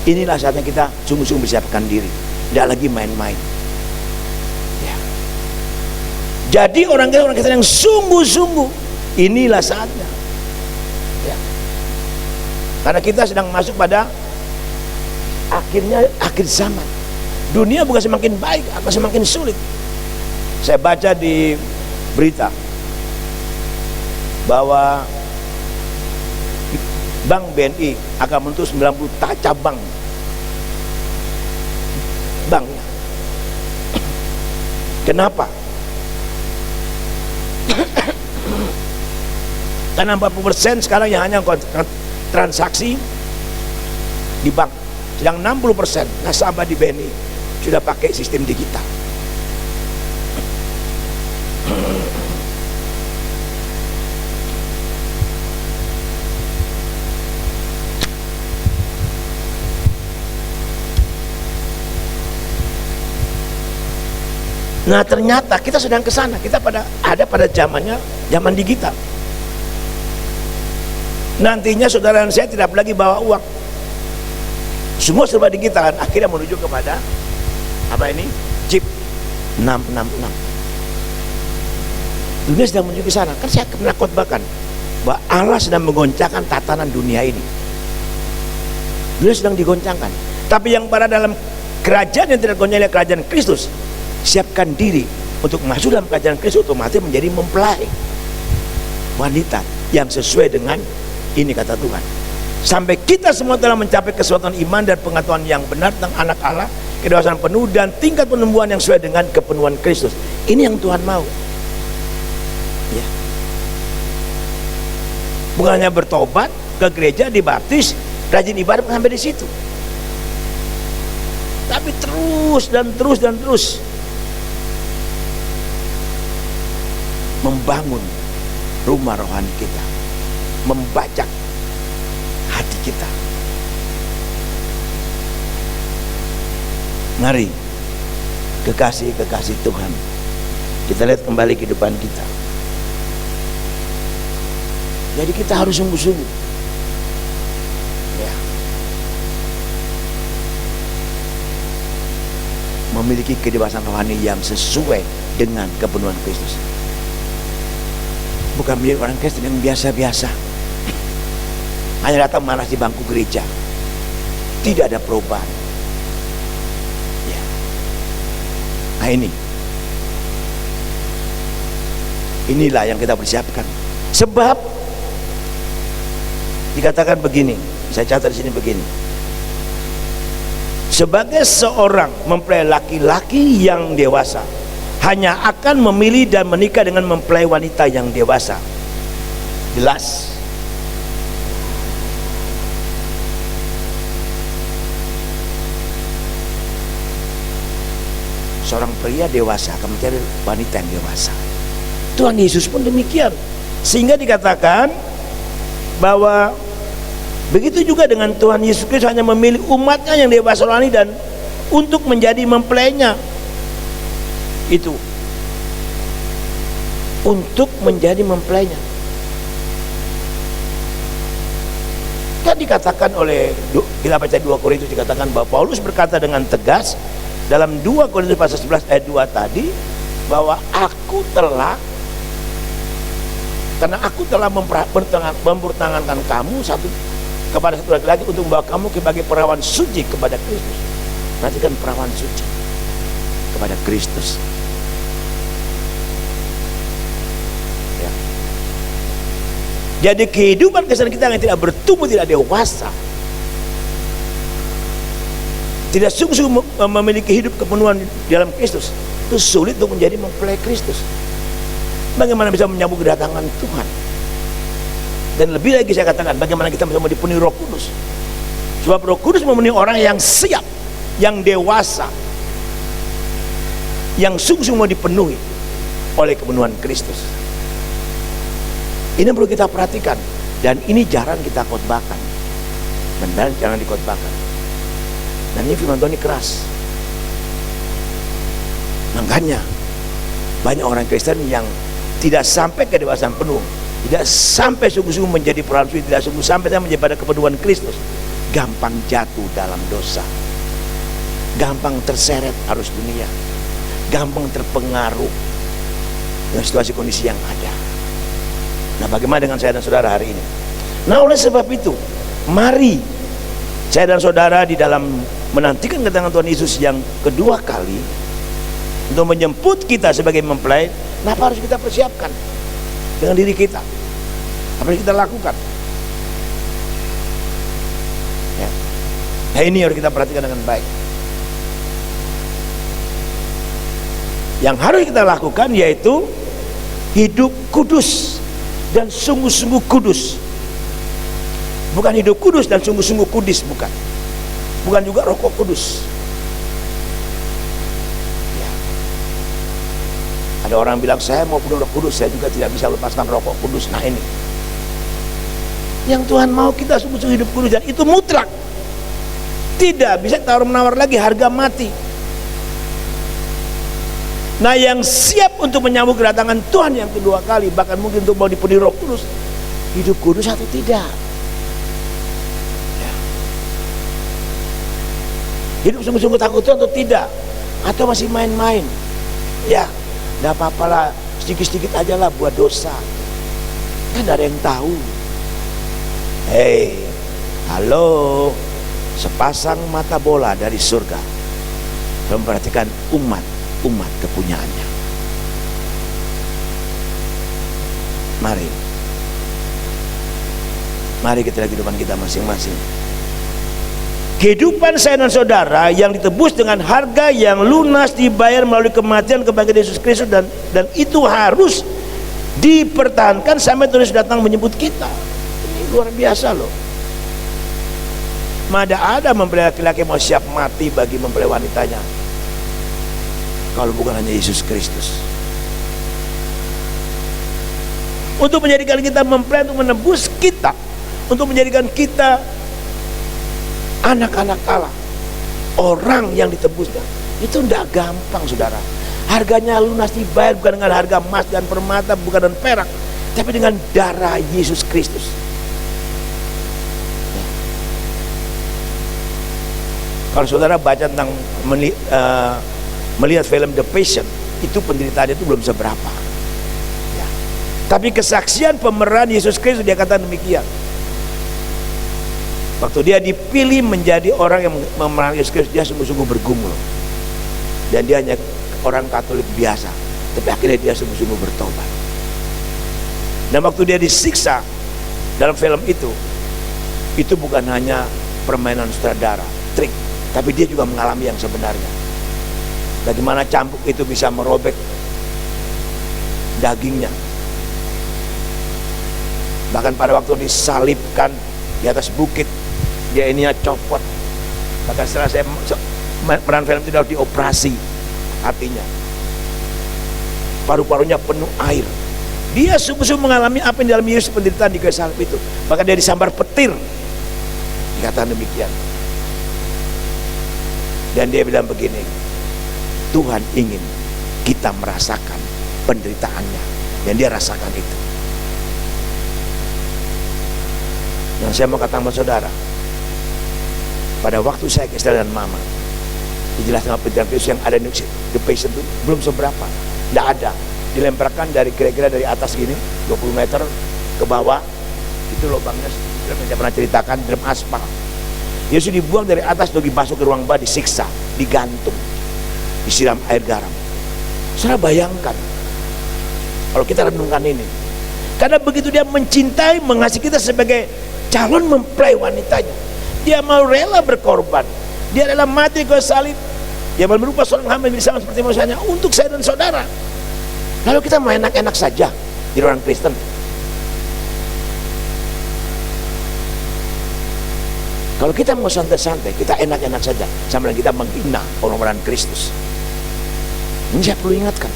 Inilah saatnya kita sungguh-sungguh bersiapkan diri, tidak lagi main-main. Ya. Jadi orang Kristen yang sungguh-sungguh, inilah saatnya. Ya. Karena kita sedang masuk pada akhir zaman. Dunia bukan semakin baik, akan semakin sulit. Saya baca di berita bahwa Bank BNI akan menutup 90 cabang banknya. Kenapa? Karena 40% sekarang yang hanya transaksi di bank, sedang 60% nasabah di BNI sudah pakai sistem digital. Nah, ternyata kita sedang ke sana. Kita ada pada zaman digital. Nantinya saudara dan saya tidak lagi bawa uang. Semua serba digital, akhirnya menuju kepada apa ini? Chip 666. Dunia sedang menuju ke sana. Kan saya pernah khotbahkan bahwa Allah sedang menggoncangkan tatanan dunia ini. Dunia sedang digoncangkan. Tapi yang pada dalam kerajaan yang tidak goncang oleh kerajaan Kristus, siapkan diri untuk masuk dalam kerajaan Kristus, otomatis menjadi mempelai wanita yang sesuai dengan ini kata Tuhan. Sampai kita semua telah mencapai kesatuan iman dan pengetahuan yang benar tentang anak Allah, kedewasaan penuh dan tingkat penumbuhan yang sesuai dengan kepenuhan Kristus. Ini yang Tuhan mau. Ya. Bukan hanya bertobat, ke gereja, dibaptis, rajin ibadah sampai di situ. Tapi terus dan terus dan terus membangun rumah rohani kita, membajak hati kita. Mari kekasih-kekasih Tuhan, Kita lihat kembali kehidupan kita. Jadi kita harus sungguh-sungguh. Ya. Memiliki kedewasaan rohani yang sesuai dengan kepenuhan Kristus. Bukan menjadi orang Kristen yang biasa-biasa, hanya datang malas di bangku gereja, tidak ada perubahan. Ya. Nah inilah yang kita persiapkan. Sebab dikatakan begini, saya catat di sini begini. Sebagai seorang mempelai laki-laki yang dewasa, hanya akan memilih dan menikah dengan mempelai wanita yang dewasa. Jelas. Seorang pria dewasa akan mencari wanita yang dewasa. Tuhan Yesus pun demikian. Sehingga dikatakan bahwa begitu juga dengan Tuhan Yesus Kristus hanya memilih umatnya yang dewasa rohani dan untuk menjadi mempelainya. Itu untuk menjadi mempelainya. Kan dikatakan oleh, kita baca 2 Korintus, dikatakan bahwa Paulus berkata dengan tegas dalam 2 Korintus pasal 11 ayat 2 tadi, bahwa karena aku telah mempertangankan kamu kepada satu laki-laki untuk membawa kamu sebagai perawan suci kepada Kristus. Perhatikan, perawan suci kepada Kristus. Ya. Jadi kehidupan Kristen kita yang tidak bertumbuh, tidak dewasa, tidak sungguh-sungguh memiliki hidup kepenuhan di dalam Kristus, itu sulit untuk menjadi mempelai Kristus. Bagaimana bisa menyambut kedatangan Tuhan? Dan lebih lagi saya katakan, bagaimana kita bisa dipenuhi Roh Kudus? Sebab Roh Kudus memenuhi orang yang siap, yang dewasa, yang sungguh-sungguh mau dipenuhi oleh kepenuhan Kristus. Ini perlu kita perhatikan, dan ini jarang kita khotbahkan, dan jarang dikhotbahkan. Dan ini firman Tuhan ini keras. Makanya banyak orang Kristen yang tidak sampai kedewasaan penuh, tidak sampai sungguh-sungguh menjadi perawan suci, tidak sungguh sampai menjadi pada kepenuhan Kristus, gampang jatuh dalam dosa, gampang terseret arus dunia, gampang terpengaruh dengan situasi kondisi yang ada. Nah, bagaimana dengan saya dan saudara hari ini? Nah, oleh sebab itu, mari saya dan saudara di dalam menantikan kedatangan Tuhan Yesus yang kedua kali untuk menjemput kita sebagai mempelai, apa harus kita persiapkan dengan diri kita? Apa yang kita lakukan? Ya. Nah, ini harus kita perhatikan dengan baik. Yang harus kita lakukan yaitu hidup kudus dan sungguh-sungguh kudus. Bukan hidup kudus dan sungguh-sungguh kudus, bukan. Bukan juga rokok kudus. Ya. Ada orang bilang, saya mau penuh Roh Kudus, saya juga tidak bisa lepaskan rokok kudus. Nah, ini yang Tuhan mau kita sungguh-sungguh hidup kudus, dan itu mutlak. Tidak bisa tawar-menawar lagi, harga mati. Nah, yang siap untuk menyambut kedatangan Tuhan yang kedua kali, bahkan mungkin untuk mau dipenuhi Roh Kudus, hidup kudus atau tidak? Ya. Hidup sungguh-sungguh takut Tuhan atau tidak? Atau masih main-main? Ya, tidak apa-apalah, sedikit-sedikit aja lah buat dosa. Kan tidak ada yang tahu. Hei, halo, sepasang mata bola dari surga memperhatikan umat kepunyaannya. Mari kita lihat kehidupan kita masing-masing. Kehidupan saya dan saudara yang ditebus dengan harga yang lunas dibayar melalui kematian kebangkitan Yesus Kristus, dan itu harus dipertahankan sampai Tuhan Yesus datang menjemput kita. Ini luar biasa loh. Mana ada mempelai laki-laki mau siap mati bagi mempelai wanitanya kalau bukan hanya Yesus Kristus. Untuk menjadikan kita mempelai, untuk menebus kita, untuk menjadikan kita anak-anak Allah, orang yang ditebusnya, itu tidak gampang, saudara. Harganya lunas dibayar bukan dengan harga emas dan permata, bukan dengan perak, tapi dengan darah Yesus Kristus. Kalau saudara baca tentang melihat film The Passion, itu penderitaannya itu belum seberapa. Ya. Tapi kesaksian pemeran Yesus Kristus, dia kata demikian. Waktu dia dipilih menjadi orang yang memerangi Yesus Kristus, dia sungguh-sungguh bergumul. Dan dia hanya orang Katolik biasa, tapi akhirnya dia sungguh-sungguh bertobat. Dan waktu dia disiksa dalam film itu bukan hanya permainan sutradara, trik, tapi dia juga mengalami yang sebenarnya. Bagaimana cambuk itu bisa merobek dagingnya. Bahkan pada waktu disalibkan di atas bukit, dia ininya copot. Bahkan setelah saya peran film itu harus dioperasi hatinya, paru-parunya penuh air. Dia sungguh-sungguh mengalami apa yang dalam Yesus penderitaan di kayu salib itu. Bahkan dia disambar petir, dikatakan demikian. Dan dia bilang begini, Tuhan ingin kita merasakan penderitaannya, dan dia rasakan itu. Yang saya mau katakan sama saudara, pada waktu saya ke istri dan mama, dijelaskan penderitaan Yesus yang ada di The Passion itu belum seberapa, tidak ada. Dilemparkan dari kira-kira dari atas gini 20 meter ke bawah, itu lubangnya saya pernah ceritakan, dalam aspal. Yesus dibuang dari atas untuk masuk ke ruang bawah, disiksa, digantung, disiram air garam. Saudara bayangkan kalau kita renungkan ini, karena begitu dia mencintai, mengasihi kita sebagai calon mempelai wanitanya, dia mau rela berkorban, dia rela mati di kayu salib, dia berupa seorang hamba yang sama seperti manusianya untuk saya dan saudara. Lalu kita mau enak-enak saja di orang Kristen. Kalau kita mau santai-santai, kita enak-enak saja, sama dengan kita menghina orang-orang Kristus. Ini saya perlu ingatkan.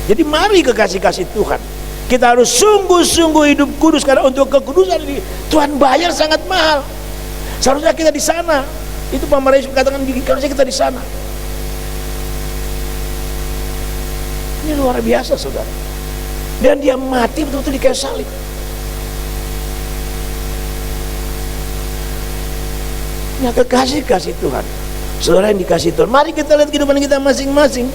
Jadi mari kekasih-kasih Tuhan, kita harus sungguh-sungguh hidup kudus, karena untuk kekudusan ini Tuhan bayar sangat mahal. Seharusnya kita di sana. Itu Pak Yesus katakan, harusnya kita di sana. Ini luar biasa, saudara. Dan dia mati betul-betul di kayu salib. Nah, kekasih-kasih Tuhan, saudara yang dikasih Tuhan, mari kita lihat kehidupan kita masing-masing.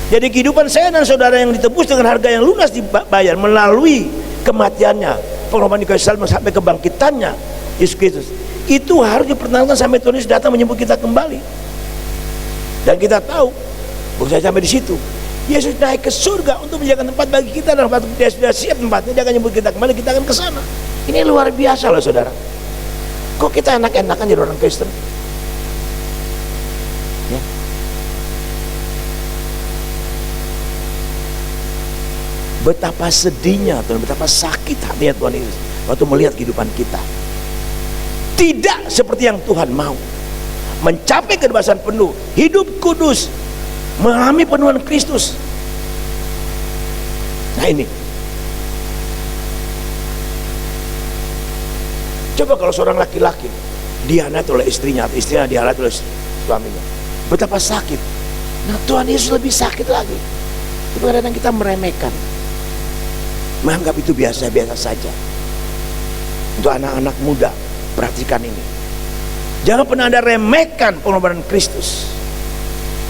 Jadi kehidupan saya dan saudara yang ditebus dengan harga yang lunas dibayar melalui kematiannya, pengorbanan di kayu salib sampai kebangkitannya Yesus Kristus, itu harus dipertahankan sampai Tuhan Yesus datang menjemput kita kembali. Dan kita tahu, bukan saja sampai di situ, Yesus naik ke surga untuk menjaga tempat bagi kita, dan waktu dia sudah siap tempatnya, dia akan menjemput kita kembali, kita akan ke sana. Ini luar biasa loh, saudara. Kok kita enak-enakan jadi orang Kristen? Ya. Betapa sedihnya Tuhan, betapa sakit hatinya Tuhan Yesus waktu melihat kehidupan kita tidak seperti yang Tuhan mau. Mencapai kebebasan penuh, hidup kudus, mengalami penuhan Kristus. Nah ini, coba kalau seorang laki-laki dihianati oleh istrinya, atau istrinya dihianati oleh suaminya, betapa sakit. Nah Tuhan Yesus lebih sakit lagi. Tapi kadang-kadang kita meremehkan, menganggap itu biasa-biasa saja. Untuk anak-anak muda, perhatikan ini. Jangan pernah Anda remehkan pengorbanan Kristus.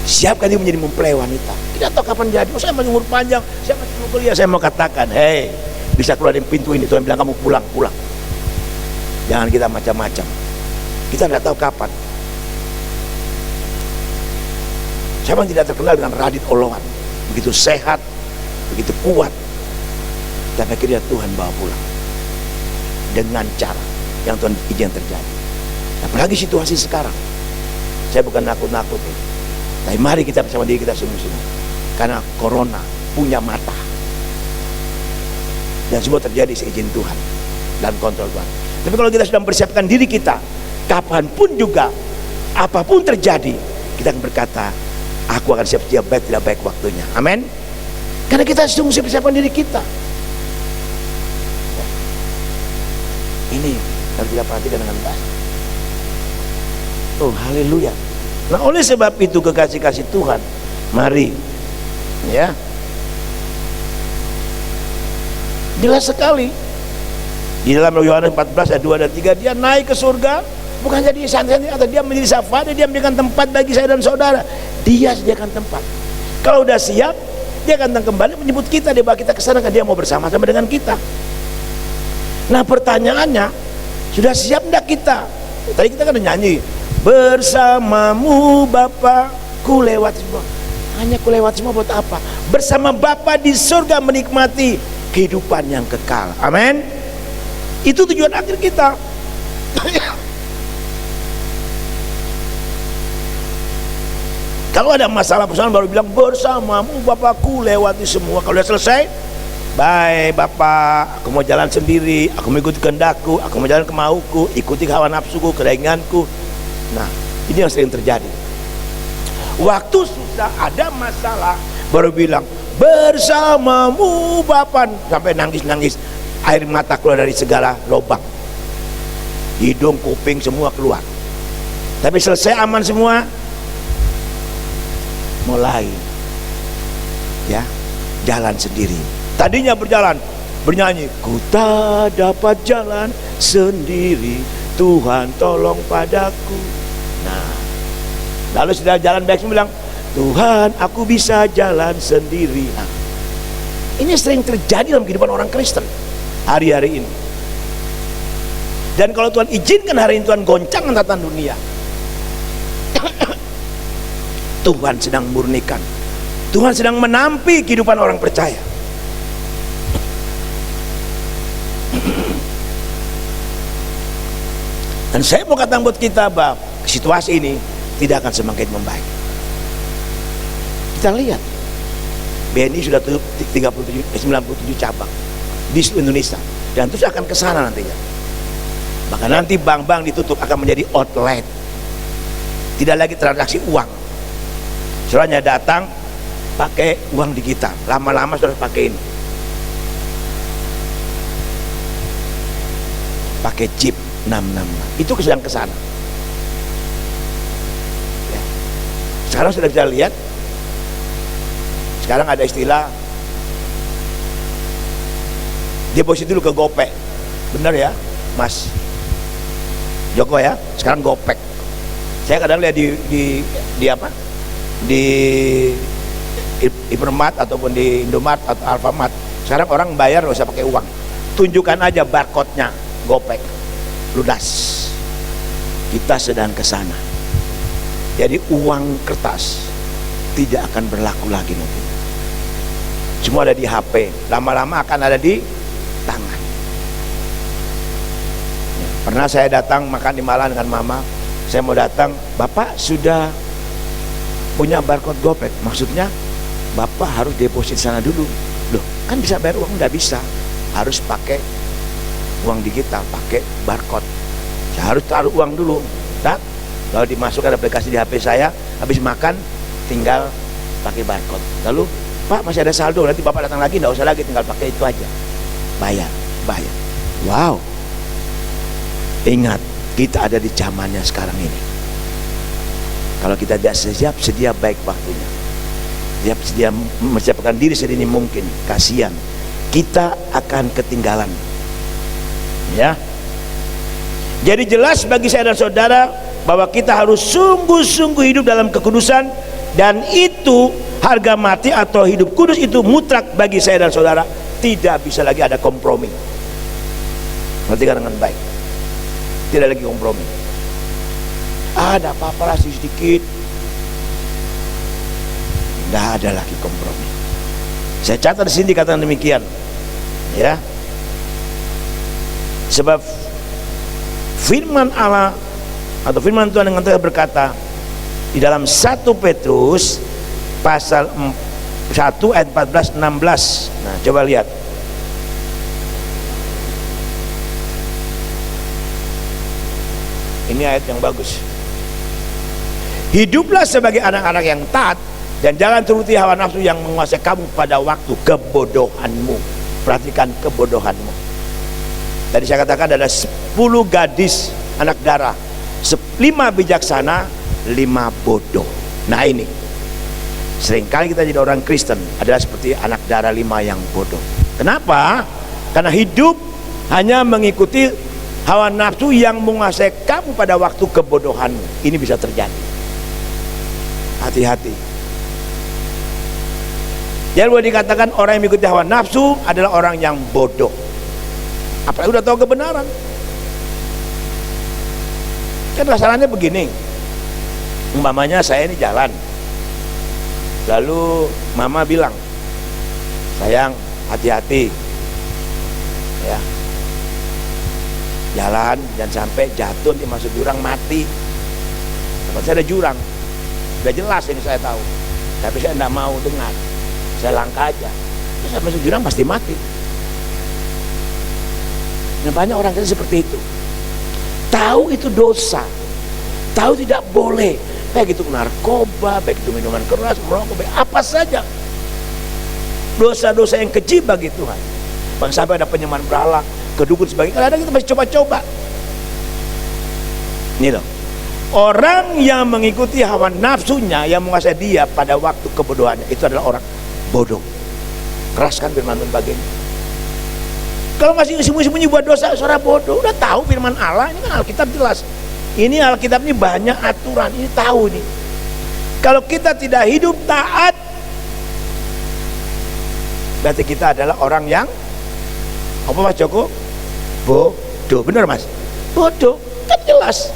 Siapkan diri menjadi mempelai wanita. Tidak tahu kapan jadi. Oh, saya masih umur panjang, saya masih mau kuliah. Saya mau katakan, hei, bisa keluar dari pintu ini. Tuhan bilang kamu pulang. Jangan kita macam-macam. Kita tidak tahu kapan. Siapa yang tidak terkenal dengan Radit Oloan, begitu sehat, begitu kuat, tapi akhirnya Tuhan bawa pulang dengan cara yang Tuhan izin terjadi. Apalagi situasi sekarang. Saya bukan nakut-nakut, tapi mari kita bersama diri kita sungguh-sungguh, karena corona punya mata, dan semua terjadi seizin Tuhan dan kontrol Tuhan. Tapi kalau kita sudah mempersiapkan diri kita, kapanpun juga, apapun terjadi, kita akan berkata, aku akan siap-siap baik tidak baik waktunya. Amin. Karena kita sungguh persiapkan diri kita. Ini harus kita perhatikan dengan baik. Oh haleluya. Nah oleh sebab itu kekasih-kasih Tuhan, Mari, ya. Jelas sekali di dalam Yohanes 14 ayat 2 dan 3, dia naik ke surga bukan jadi santai-santai atau dia menjadi syafaat, dia memberikan tempat bagi saya dan saudara. Dia sediakan tempat. Kalau udah siap, dia akan datang kembali menyebut kita, dia bawa kita ke sana, kan dia mau bersama-sama dengan kita. Nah, pertanyaannya, sudah siap enggak kita? Tadi kita kan udah nyanyi, bersamamu Bapa ku lewat semua. Hanya ku lewat semua buat apa? Bersama Bapa di surga menikmati kehidupan yang kekal. Amin. Itu tujuan akhir kita. Kalau ada masalah persoalan baru bilang bersamamu Bapakku lewati semua. Kalau sudah selesai, baik Bapak, aku mau jalan sendiri, aku mau ikuti kehendakku, aku mau jalan ke mauku, ikuti hawa nafsuku, keinginanku. Nah, ini yang sering terjadi. Waktu susah ada masalah baru bilang bersamamu Bapa, sampai nangis-nangis, air mata keluar dari segala lubang, hidung, kuping semua keluar. Tapi selesai aman semua, mulai ya jalan sendiri. Tadinya berjalan, bernyanyi, ku tak dapat jalan sendiri, Tuhan tolong padaku. Nah, lalu sudah jalan baik, bilang, Tuhan aku bisa jalan sendiri. Nah, ini sering terjadi dalam kehidupan orang Kristen hari-hari ini. Dan kalau Tuhan izinkan hari ini Tuhan goncangkan tatanan dunia, Tuhan sedang murnikan, Tuhan sedang menampi kehidupan orang percaya. Dan saya mau katakan buat kita bahwa situasi ini tidak akan semakin membaik. Kita lihat BNI sudah 97 cabang di seluruh Indonesia, dan terus akan ke sana nantinya. Maka nanti bank-bank ditutup, akan menjadi outlet, tidak lagi transaksi uang. Soalnya datang pakai uang digital, lama-lama sudah pakai ini, pakai chip 666. Itu sedang ke sana. Ya. Sekarang sudah bisa lihat. Sekarang ada istilah deposit dulu ke Gopek, benar ya, Mas Joko ya. Sekarang Gopek. Saya kadang lihat di apa? Di Hypermart ataupun di Indomart atau Alfamart. Sekarang orang bayar nggak usah pakai uang, tunjukkan aja barcode-nya Gopek, lunas. Kita sedang ke sana. Jadi uang kertas tidak akan berlaku lagi nanti. Semua ada di HP, lama-lama akan ada di tangan. Ya, pernah saya datang makan di Malang dengan mama, saya mau datang, Bapak sudah punya barcode Gopek, maksudnya Bapak harus deposit sana dulu. Loh, kan bisa bayar uang? Nggak bisa, harus pakai uang digital, pakai barcode. Saya harus taruh uang dulu, tak? Lalu dimasukkan aplikasi di HP saya, habis makan tinggal pakai barcode. Lalu Pak masih ada saldo, nanti Bapak datang lagi, nggak usah lagi, tinggal pakai itu aja, bayar. Wow, ingat kita ada di zamannya sekarang ini. Kalau kita tidak siap, sedia baik waktunya. Sedia mempersiapkan diri sedini mungkin, kasihan kita akan ketinggalan. Ya, jadi jelas bagi saya dan saudara bahwa kita harus sungguh-sungguh hidup dalam kekudusan, dan itu harga mati atau hidup kudus itu mutlak bagi saya dan saudara. Tidak bisa lagi ada kompromi. Perhatikan dengan baik, tidak lagi kompromi. Ada apa-apa lah sedikit, tidak ada lagi kompromi. Saya catat di sini dikatakan demikian, ya. Sebab firman Allah atau firman Tuhan yang berkata di dalam 1 Petrus pasal 1 ayat 14-16. Nah, coba lihat. Ini ayat yang bagus. Hiduplah sebagai anak-anak yang taat, dan jangan turuti hawa nafsu yang menguasai kamu pada waktu kebodohanmu. Perhatikan kebodohanmu. Tadi saya katakan ada 10 gadis anak darah, 5 bijaksana, 5 bodoh. Nah ini Seringkali kita jadi orang Kristen adalah seperti anak darah 5 yang bodoh. Kenapa? Karena hidup hanya mengikuti hawa nafsu yang menguasai kamu pada waktu kebodohanmu. Ini bisa terjadi. Hati-hati. Jadi boleh dikatakan orang yang mengikuti hawa nafsu adalah orang yang bodoh. Apalagi udah tahu kebenaran. Kan masalahnya begini. Umpamanya saya ini jalan, lalu mama bilang, sayang hati-hati ya, jalan jangan sampai jatuh nanti masuk jurang mati. Tempat saya ada jurang, udah jelas ini saya tahu, tapi saya tidak mau dengar, saya langkah aja, terus saya masuk jurang pasti mati. Nah, banyak orang kita seperti itu, tahu itu dosa, tahu tidak boleh, baik itu narkoba, baik itu minuman keras, merokok, baik apa saja dosa-dosa yang keji bagi Tuhan. Bang, sampai ada penyembahan berhala, kedukun sebagainya, kadang-kadang kita masih coba-coba. Ini loh, orang yang mengikuti hawa nafsunya yang menguasai dia pada waktu kebodohannya, itu adalah orang bodoh. Keraskan firman Tuhan bagian. Kalau masih sembunyi-sembunyi buat dosa, seorang bodoh. Udah tahu firman Allah, ini kan Alkitab jelas. Ini Alkitab ini banyak aturan, ini tahu nih. Kalau kita tidak hidup taat, berarti kita adalah orang yang apa, Mas Joko? Bodoh, benar Mas? Bodoh, kan jelas.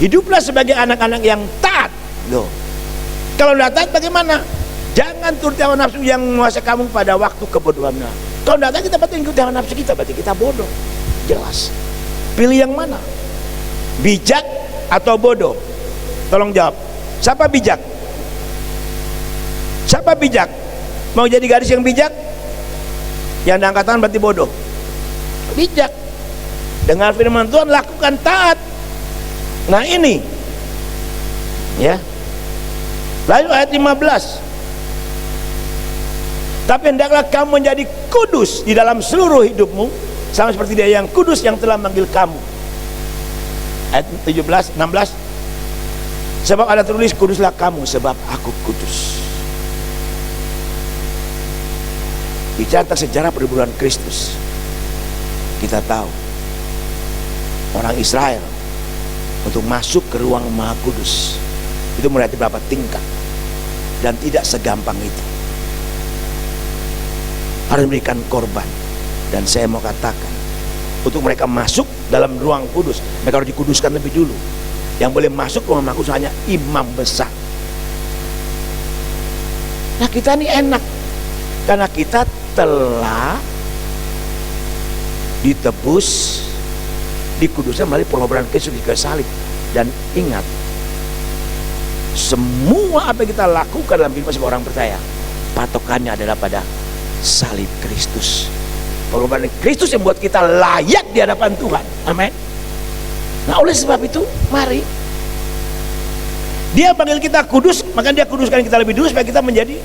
Hiduplah sebagai anak-anak yang taat. Loh, kalau tidak taat bagaimana? Jangan turuti hawa nafsu yang menguasai kamu pada waktu kebodohannya. Kalau tidak taat kita berarti ikuti hawa nafsu kita, berarti kita bodoh. Jelas. Pilih yang mana? Bijak atau bodoh? Tolong jawab. Siapa bijak? Siapa bijak? Mau jadi gadis yang bijak? Yang diangkat tangan berarti bodoh. Bijak. Dengar firman Tuhan, lakukan, taat. Nah ini ya. Lalu ayat 15. Tapi hendaklah kamu menjadi kudus di dalam seluruh hidupmu, sama seperti Dia yang kudus yang telah manggil kamu. Ayat 17, 16. Sebab ada tertulis, kuduslah kamu sebab aku kudus. Bicara tentang sejarah perburuan Kristus, kita tahu orang Israel untuk masuk ke ruang Maha Kudus itu mulai beberapa tingkat, dan tidak segampang itu. Harus memberikan korban. Dan saya mau katakan, untuk mereka masuk dalam ruang kudus, mereka harus dikuduskan lebih dulu. Yang boleh masuk ruang Maha Kudus hanya imam besar. Nah kita ini enak, karena kita telah ditebus, dikuduskan melalui pengorbanan Kristus di kayu salib. Dan ingat, semua apa yang kita lakukan dalam hidup sebagai orang percaya, patokannya adalah pada salib Kristus. Pengorbanan Kristus yang membuat kita layak di hadapan Tuhan. Amin. Nah oleh sebab itu, mari Dia panggil kita kudus, maka Dia kuduskan kita lebih dulu supaya kita menjadi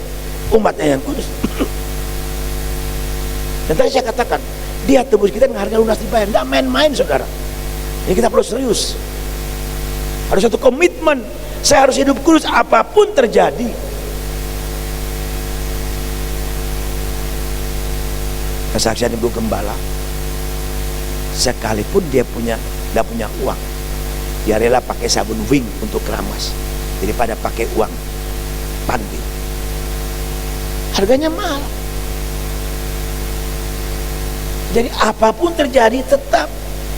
umatnya yang kudus. Dan tadi saya katakan, Dia tebus kita dengan harga lunas dibayar. Tidak main-main saudara. Ini kita perlu serius. Harus satu komitmen. Saya harus hidup kudus apapun terjadi. Kesaksian ibu gembala, sekalipun dia tidak punya uang, dia rela pakai sabun wing untuk keramas daripada pakai uang panti. Harganya mahal. Jadi apapun terjadi tetap,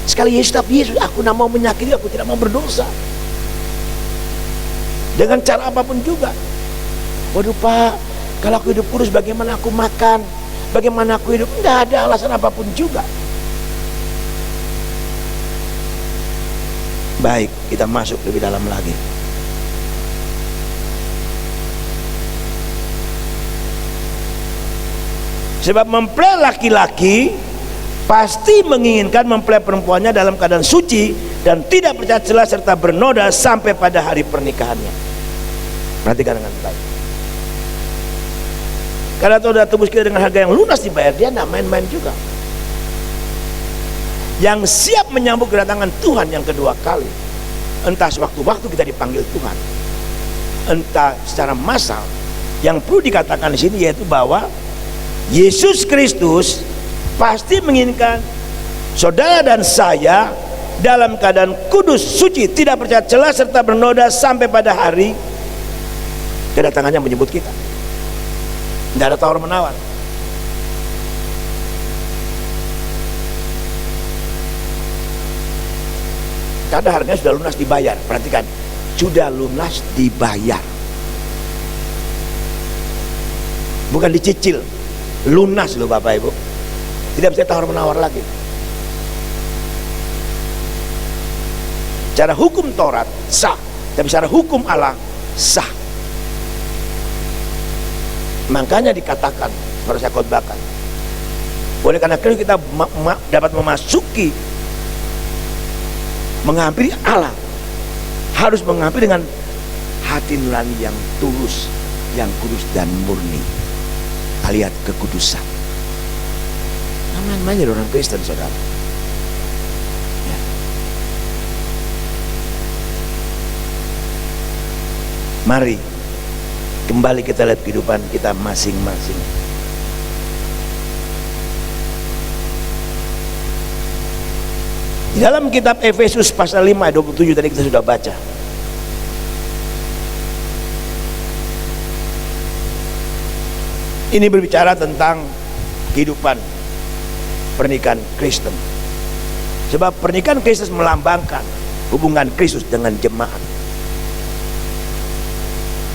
sekali Yesus tetap Yesus. Aku tidak mau menyakiti, aku tidak mau berdosa dengan cara apapun juga. Waduh Pak, kalau aku hidup kudus bagaimana aku makan, bagaimana aku hidup? Tidak ada alasan apapun juga. Baik, kita masuk lebih dalam lagi. Sebab mempelai laki-laki pasti menginginkan mempelai perempuannya dalam keadaan suci dan tidak bercacat celah serta bernoda sampai pada hari pernikahannya. Perhatikan dengan baik. Karena sudah tebus kita dengan harga yang lunas dibayar, Dia tidak main-main juga. Yang siap menyambut kedatangan Tuhan yang kedua kali, entah sewaktu-waktu kita dipanggil Tuhan, entah secara massal. Yang perlu dikatakan di sini yaitu bahwa Yesus Kristus pasti menginginkan saudara dan saya dalam keadaan kudus, suci, tidak bercacat celah serta bernoda sampai pada hari kedatangannya menyebut kita. Tidak ada tawar menawar. Karena harganya sudah lunas dibayar. Perhatikan, sudah lunas dibayar, bukan dicicil, lunas loh Bapak Ibu. Tidak bisa tawar menawar lagi. Cara hukum Taurat sah, tapi secara hukum Allah sah. Makanya dikatakan, baru saya khotbahkan, oleh karena kita dapat memasuki, menghampiri Allah, harus menghampiri dengan hati nurani yang tulus, yang kudus dan murni, alias kekudusan. Namanya orang Kristen, saudara. Ya. Mari kembali kita lihat kehidupan kita masing-masing. Di dalam kitab Efesus pasal 5 ayat 27 tadi kita sudah baca. Ini berbicara tentang kehidupan pernikahan Kristen. Sebab pernikahan Kristus melambangkan hubungan Kristus dengan jemaat.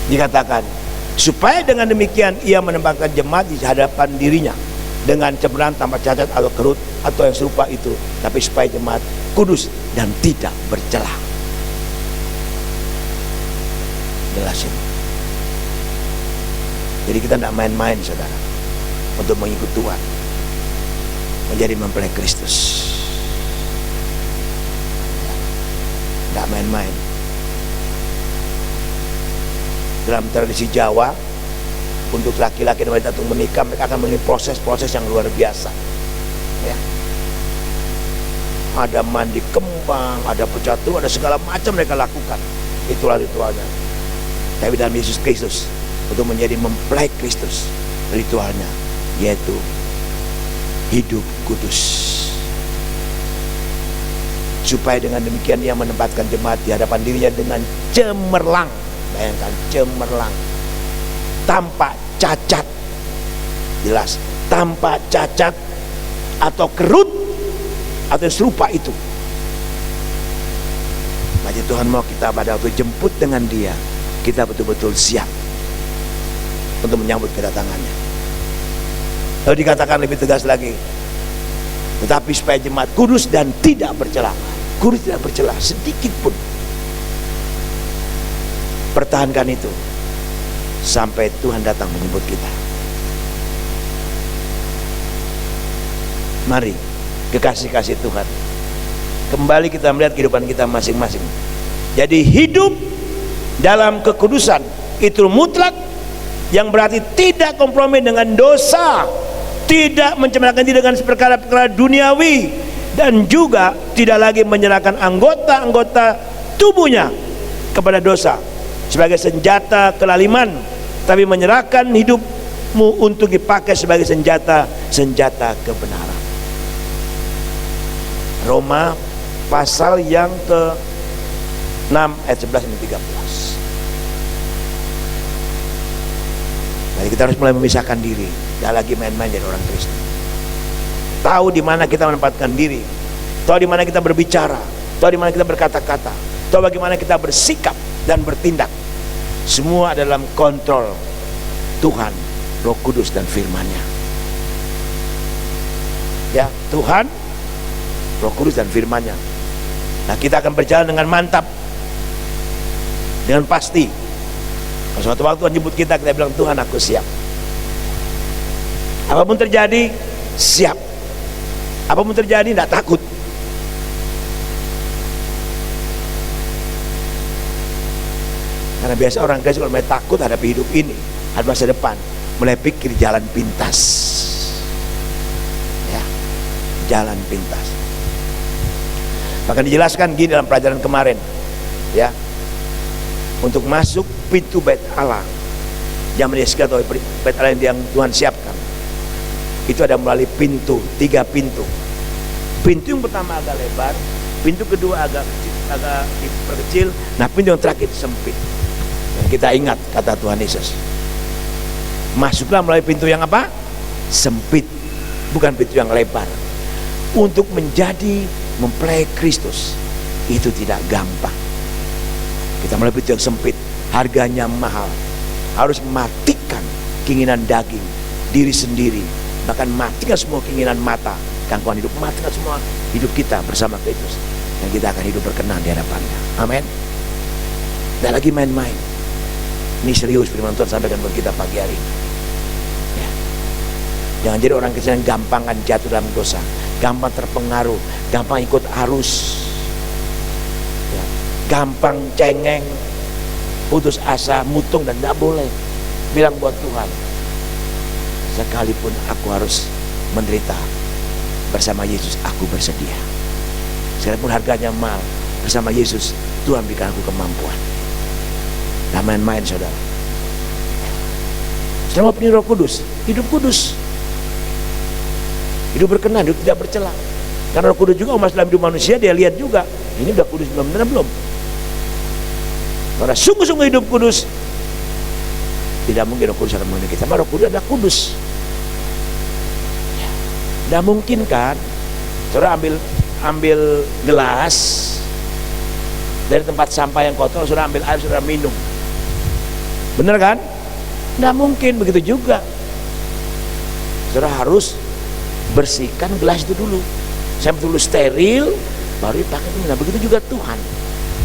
Dikatakan supaya dengan demikian ia menempatkan jemaat di hadapan dirinya dengan cemerlang tanpa cacat atau kerut atau yang serupa itu, tapi supaya jemaat kudus dan tidak bercela. Jelasin. Jadi kita tidak main-main, saudara, untuk mengikut Tuhan, menjadi mempelai Kristus. Tidak main-main. Dalam tradisi Jawa, untuk laki-laki dan wanita untuk menikah, mereka akan melalui proses-proses yang luar biasa. Ya. Ada mandi kembang, ada pecah telur, ada segala macam mereka lakukan. Itulah ritualnya. Tapi dalam Yesus Kristus, untuk menjadi mempelai Kristus, ritualnya yaitu hidup kudus. Supaya dengan demikian ia menempatkan jemaat di hadapan dirinya dengan cemerlang. Bayangkan, cemerlang, tanpa cacat. Jelas, tanpa cacat atau kerut atau yang serupa itu. Maka Tuhan mau kita pada waktu jemput dengan Dia, kita betul-betul siap untuk menyambut kedatangannya. Lalu dikatakan lebih tegas lagi, tetapi supaya jemaat kudus dan tidak bercela. Kudus tidak bercela sedikit pun. Pertahankan itu sampai Tuhan datang menjemput kita. Mari kekasih-kasih Tuhan, kembali kita melihat kehidupan kita masing-masing. Jadi hidup dalam kekudusan itu mutlak, yang berarti tidak kompromi dengan dosa, tidak mencemarkan diri dengan perkara-perkara duniawi, dan juga tidak lagi menyerahkan anggota-anggota tubuhnya kepada dosa sebagai senjata kelaliman, tapi menyerahkan hidupmu untuk dipakai sebagai senjata kebenaran. Roma pasal yang ke-6 ayat 11 dan 13. Jadi kita harus mulai memisahkan diri, tidak lagi main-main jadi orang Kristen. Tahu di mana kita menempatkan diri, tahu di mana kita berbicara, tahu di mana kita berkata-kata, tahu bagaimana kita bersikap dan bertindak. Semua dalam kontrol Tuhan, Roh Kudus dan firman-Nya. Ya, Tuhan, Roh Kudus dan firman-Nya. Nah, kita akan berjalan dengan mantap, dengan pasti. Suatu waktu Tuhan jemput kita bilang, Tuhan aku siap. Apapun terjadi, siap. Apapun terjadi, tidak takut. Karena biasa orang Kristen kalau mulai takut hadapi hidup ini, hadapi masa depan, mulai pikir jalan pintas. Ya, jalan pintas. Bahkan dijelaskan gini dalam pelajaran kemarin, ya, untuk masuk pintu bait Allah yang menyesuaikan atau bait Allah yang Tuhan siapkan. Itu ada melalui pintu, 3 pintu. Pintu yang pertama agak lebar, pintu kedua agak diperkecil, nah pintu yang terakhir sempit. Dan kita ingat kata Tuhan Yesus, masuklah melalui pintu yang apa? Sempit, bukan pintu yang lebar. Untuk menjadi mempelai Kristus itu tidak gampang. Kita melalui pintu yang sempit, harganya mahal. Harus matikan keinginan daging, diri sendiri, bahkan matikan semua keinginan mata, gangguan hidup, matikan semua hidup kita bersama Kristus, dan kita akan hidup berkenan di hadapannya. Amin. Tidak lagi main-main. Ini serius firman Tuhan sampaikan buat kita pagi hari ini. Ya. Jangan jadi orang kecil yang gampangan jatuh dalam dosa, gampang terpengaruh, gampang ikut arus, ya. Gampang cengeng, putus asa, mutung, dan tidak boleh. Bilang buat Tuhan, sekalipun aku harus menderita bersama Yesus, aku bersedia. Sekalipun harganya mahal, bersama Yesus Tuhan berikan aku kemampuan. Nah, main-main saudara. Selama penuh Roh Kudus, hidup kudus, hidup berkenan, hidup tidak bercela. Karena Roh Kudus juga umat dalam hidup manusia, dia lihat juga ini udah kudus belum, benar belum. Karena sungguh-sungguh hidup kudus, tidak mungkin Roh Kudus akan memenuhi kita. Roh Kudus adalah kudus. Tidak mungkin kan saudara ambil gelas dari tempat sampah yang kotor, saudara ambil air, saudara minum. Benar kan? Tidak mungkin begitu juga. Saudara harus bersihkan gelas itu dulu sampai dulu steril, baru dipakai minum. Nah, begitu juga Tuhan.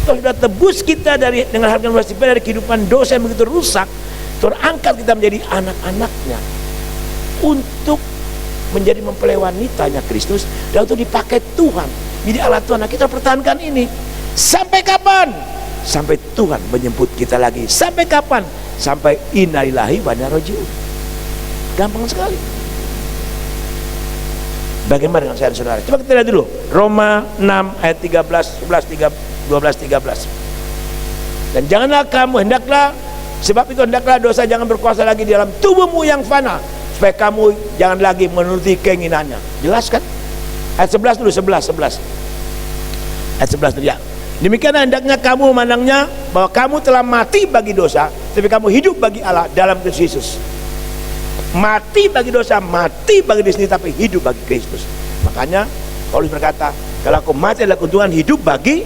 Kalau sudah tebus kita dengan harga luar biasa dari kehidupan dosa yang begitu rusak, Tuhan angkat kita menjadi anak-anaknya untuk menjadi mempelai wanitanya Kristus, dan untuk dipakai Tuhan jadi Allah Tuhan. Nah, kita pertahankan ini sampai kapan? Sampai Tuhan menjemput kita lagi. Sampai kapan? Sampai innalillahi wa inna ilaihi raji'un. Gampang sekali. Bagaimana dengan saya dan saudara? Coba kita lihat dulu Roma 6 ayat 13, 12, 13. Dan janganlah kamu, sebab itu hendaklah dosa jangan berkuasa lagi di dalam tubuhmu yang fana, supaya kamu jangan lagi menuruti keinginannya. Jelas kan? Ayat 11 dulu, 11. Ayat 11 dulu ya. Demikian hendaknya kamu memandangnya bahwa kamu telah mati bagi dosa, tapi kamu hidup bagi Allah dalam Kristus Yesus. Mati bagi dosa, mati bagi diri sendiri, tapi hidup bagi Kristus. Makanya Paulus berkata, kalau aku mati adalah keuntungan, hidup bagi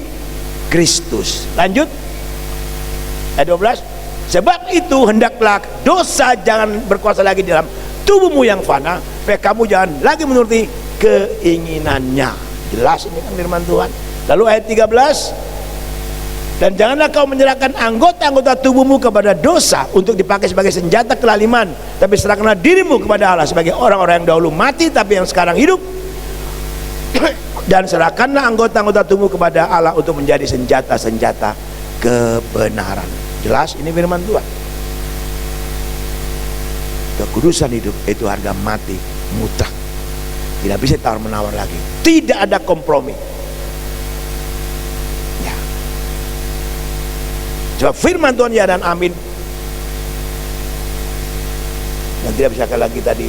Kristus. Lanjut ayat 12. Sebab itu hendaklah dosa jangan berkuasa lagi dalam tubuhmu yang fana, supaya kamu jangan lagi menuruti keinginannya. Jelas ini kan firman Tuhan. Lalu ayat 13, dan janganlah kau menyerahkan anggota-anggota tubuhmu kepada dosa untuk dipakai sebagai senjata kelaliman, tapi serahkanlah dirimu kepada Allah sebagai orang-orang yang dahulu mati tapi yang sekarang hidup. Dan serahkanlah anggota-anggota tubuh kepada Allah untuk menjadi senjata-senjata kebenaran. Jelas ini firman Tuhan. Kekudusan hidup itu harga mati mutlak. Tidak bisa tawar-menawar lagi. Tidak ada kompromi. Ya. Coba firman Tuhan ya dan amin. Dan tidak bisa lagi tadi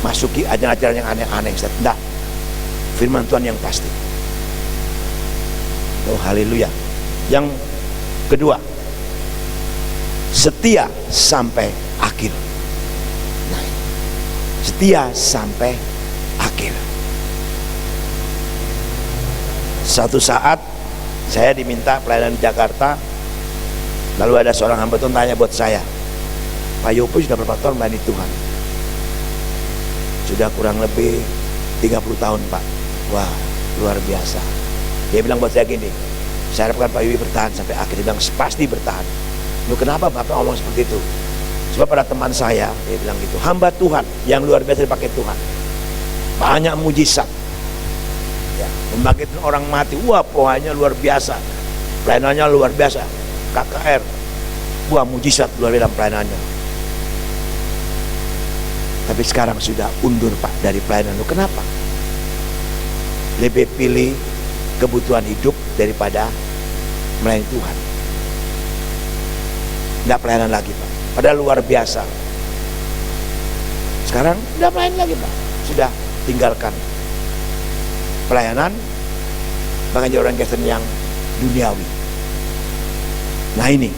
masuki ajaran-ajaran yang aneh-aneh. Tidak. Firman Tuhan yang pasti. Oh haleluya. Yang kedua, setia sampai akhir. Nah, setia sampai akhir. Suatu saat saya diminta pelayanan di Jakarta, lalu ada seorang hamba Tuhan tanya buat saya, Pak Yopo sudah berapa tahun melayani Tuhan? Sudah kurang lebih 30 tahun Pak. Wah luar biasa. Dia bilang buat saya gini, saya harapkan Pak Yopi bertahan sampai akhir. Dia bilang pasti bertahan. Lu kenapa Bapak ngomong seperti itu? Sebab pada teman saya, dia bilang gitu, hamba Tuhan yang luar biasa dipakai Tuhan, banyak mujizat ya, membangkitkan orang mati. Wah pokoknya luar biasa, pelayanannya luar biasa. KKR, wah mujizat luar biasa pelayanannya. Tapi sekarang sudah undur Pak dari pelayanan. Lu kenapa? Lebih pilih kebutuhan hidup daripada melayani Tuhan. Tidak pelayanan lagi Pak. Padahal luar biasa. Sekarang tidak pelayanan lagi Pak. Sudah tinggalkan pelayanan, bahkan jadi orang Kristen yang duniawi. Nah ini,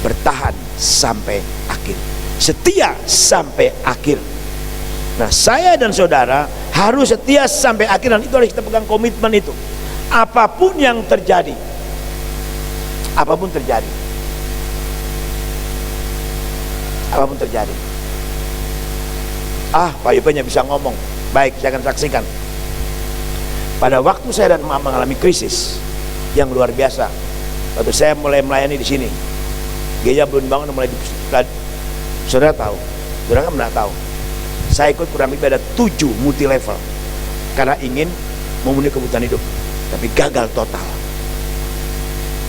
bertahan sampai akhir, setia sampai akhir. Nah saya dan saudara harus setia sampai akhir, dan itu harus kita pegang komitmen itu. Apapun yang terjadi, apapun terjadi, apapun terjadi. Pak Yupennya bisa ngomong. Baik, saya akan saksikan. Pada waktu saya dan Mama mengalami krisis yang luar biasa, waktu saya mulai melayani di sini, gereja belum dibangun, mulai saudara tahu, saudara kan pernah tahu. Saya ikut kurang lebih ada 7 multi level karena ingin memenuhi kebutuhan hidup, tapi gagal total.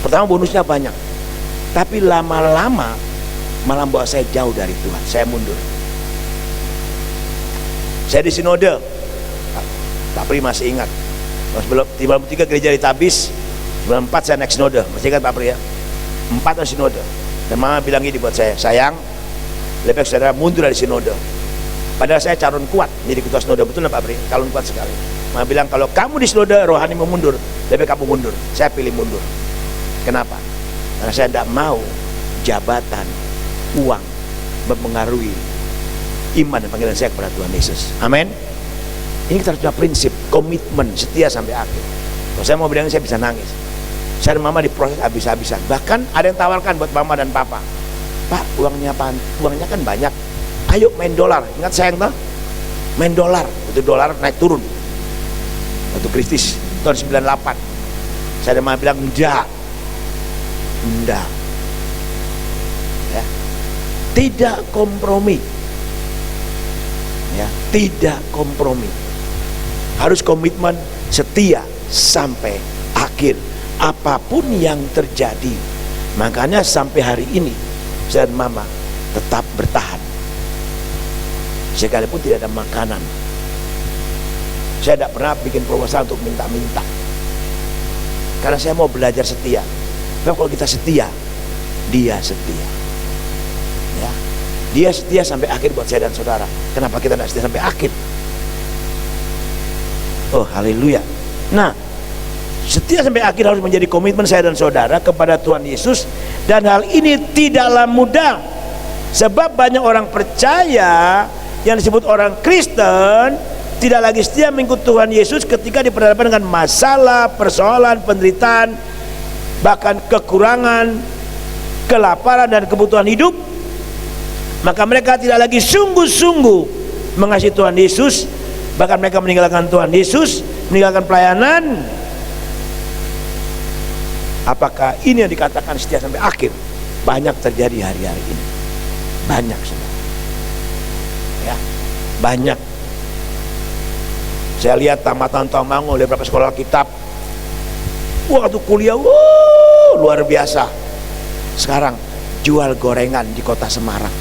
Pertama bonusnya banyak, tapi lama-lama malah bawa saya jauh dari Tuhan. Saya mundur. Saya di sinode, Pak Pri masih ingat, sebelum 93 gereja ditabis, 94 saya naik sinode, masih ingat Pak Pri ya? 4 tahun sinode. Dan Mama bilang gini buat saya, sayang, lebih baik saudara mundur dari sinode. Padahal saya calon kuat jadi ketua sinode, betul nggak Pak Pri? Calon kuat sekali. Mama bilang kalau kamu di sinode rohani mau mundur, lebih baik kamu mundur. Saya pilih mundur. Kenapa? Karena saya tidak mau jabatan, uang mempengaruhi iman dan panggilan saya kepada Tuhan Yesus. Amin. Ini kita harus punya prinsip, komitmen, setia sampai akhir. Kalau saya mau bilang saya bisa nangis. Saya dan Mama diproses habis-habisan. Bahkan ada yang tawarkan buat Mama dan Papa, Pak, uangnya kan banyak, ayo main dolar. Ingat sayang tuh, main dolar. Itu dolar naik turun waktu krisis tahun 98. Saya dan Mama bilang enggak, ya, tidak kompromi, ya, tidak kompromi. Harus komitmen, setia sampai akhir, apapun yang terjadi. Makanya sampai hari ini saya dan Mama tetap bertahan, sekalipun tidak ada makanan. Saya tidak pernah bikin proposal untuk minta-minta, karena saya mau belajar setia. Karena kalau kita setia, Dia setia, ya, Dia setia sampai akhir buat saya dan saudara. Kenapa kita tidak setia sampai akhir? Oh haleluya. Nah, setia sampai akhir harus menjadi komitmen saya dan saudara kepada Tuhan Yesus. Dan hal ini tidaklah mudah, sebab banyak orang percaya yang disebut orang Kristen tidak lagi setia mengikut Tuhan Yesus ketika diperhadapkan dengan masalah, persoalan, penderitaan, bahkan kekurangan, kelaparan dan kebutuhan hidup. Maka mereka tidak lagi sungguh-sungguh mengasihi Tuhan Yesus, bahkan mereka meninggalkan Tuhan Yesus, meninggalkan pelayanan. Apakah ini yang dikatakan setia sampai akhir? Banyak terjadi hari-hari ini, banyak saudara, ya, banyak. Saya lihat tamatan Tamango oleh beberapa sekolah kitab, waktu kuliah, luar biasa. Sekarang jual gorengan di kota Semarang,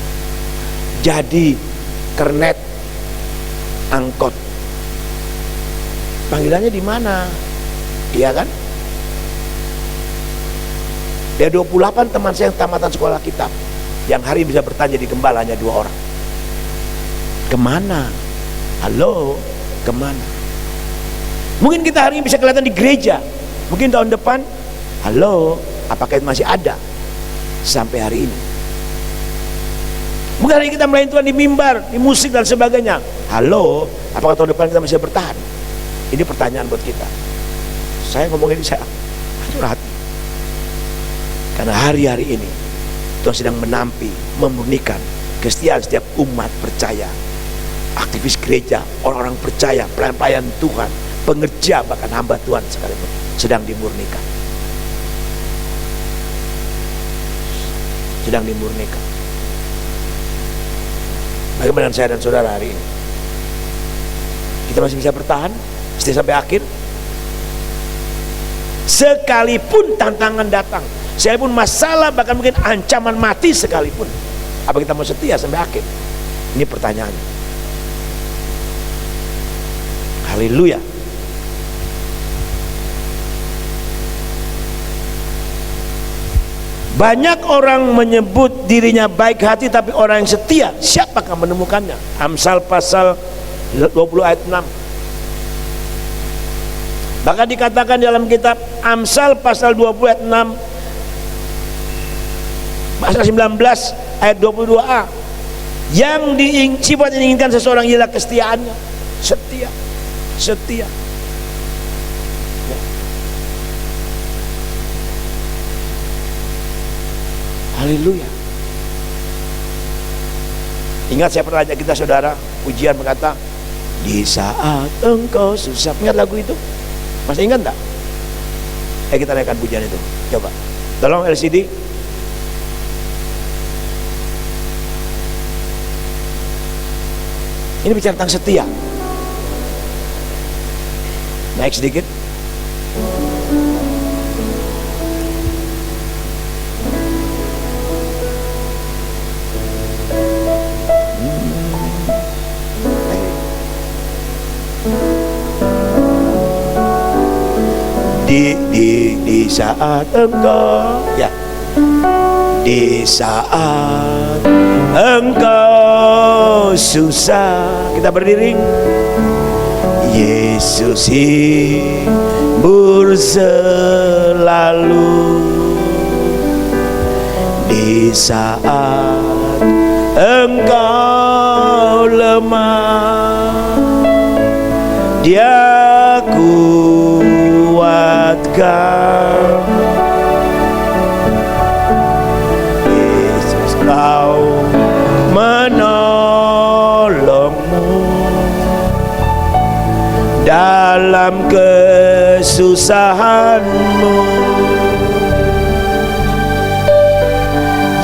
jadi kernet angkot. Panggilannya di mana? Iya kan? Dari 28 teman saya yang tamatan sekolah kitab, yang hari bisa bertanya di Gembala hanya 2 orang. Kemana? Halo, kemana? Mungkin kita hari ini bisa kelihatan di gereja, mungkin tahun depan, halo, apakah itu masih ada? Sampai hari ini. Mungkin hari ini kita melayani Tuhan di mimbar, di musik dan sebagainya. Halo, apakah tahun depan kita masih bertahan? Ini pertanyaan buat kita. Saya ngomong ini, saya hancur hati. Karena hari-hari ini Tuhan sedang menampi, memurnikan kesetiaan setiap umat percaya, aktivis gereja, orang-orang percaya, pelayan-pelayan Tuhan, pengerja, bahkan hamba Tuhan sekalipun sedang dimurnikan. Sedang dimurnikan. Bagaimana saya dan saudara hari ini? Kita masih bisa bertahan setia sampai akhir? Sekalipun tantangan datang, sekalipun masalah, bahkan mungkin ancaman mati sekalipun, apa kita mau setia sampai akhir? Ini pertanyaannya. Haleluya. Banyak orang menyebut dirinya baik hati, tapi orang yang setia, siapakah menemukannya? Amsal pasal 20 ayat 6. Bahkan dikatakan dalam kitab Amsal pasal 20 ayat 6, pasal 19 ayat 22a, yang sifat yang diinginkan seseorang ialah kesetiaannya. Setia. Haleluya. Ingat saya pernah ajak kita saudara pujian berkata, di saat engkau susah. Ingat lagu itu? Masih ingat enggak? Kita naikkan pujian itu. Coba. Tolong LCD. Ini bicara tentang setia. Naik sedikit. Di saat engkau, ya, di saat engkau susah, kita berdiri. Yesus hibur selalu. Di saat engkau lemah, Dia kuatkan. Yesus kau menolongmu dalam kesusahanmu.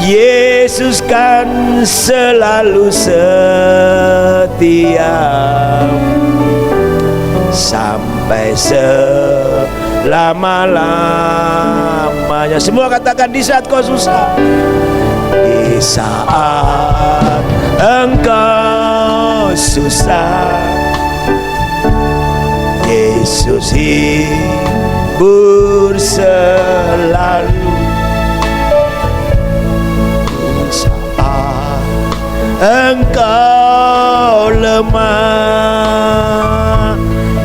Yesus kan selalu setia sampai selama-lamanya. Semua katakan, di saat kau susah, di saat engkau susah, Yesus hibur selalu. Di saat engkau lemah,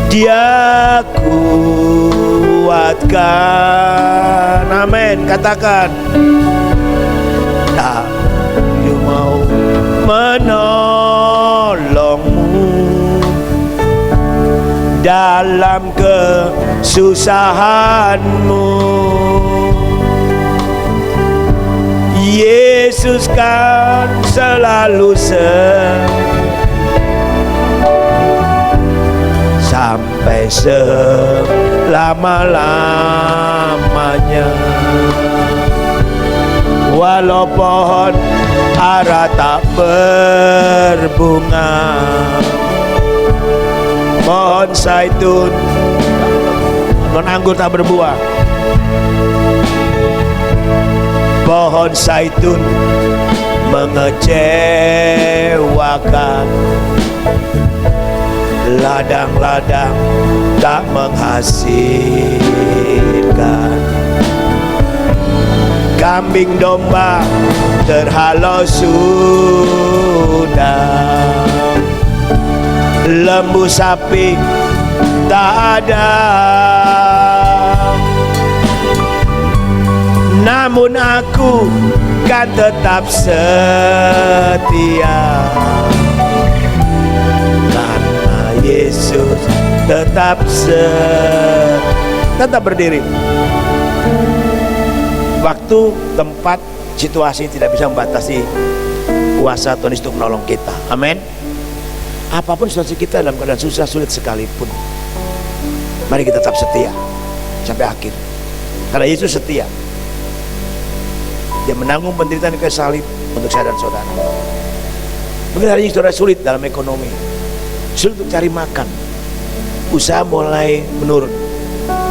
Dia kuatkan. Amin. Katakan, tak Dia mau menolongmu dalam kesusahanmu. Yesus kan selalu sampai selama-lamanya. Walau pohon ara tak berbunga, pohon zaitun, pohon anggur tak berbuah, pohon zaitun mengecewakan, ladang-ladang tak menghasilkan, kambing domba terhalau sudah, lembu sapi tak ada. Namun aku kan tetap setia, karena Yesus tetap tetap berdiri. Waktu, tempat, situasi tidak bisa membatasi kuasa Tuhan Yesus untuk menolong kita. Amin. Apapun situasi kita dalam keadaan susah, sulit sekalipun, mari kita tetap setia sampai akhir. Karena Yesus setia. Dia menanggung penderitaan kayu salib untuk saya dan saudara. Mungkin hari ini saudara sulit dalam ekonomi, sulit untuk cari makan, usaha mulai menurun,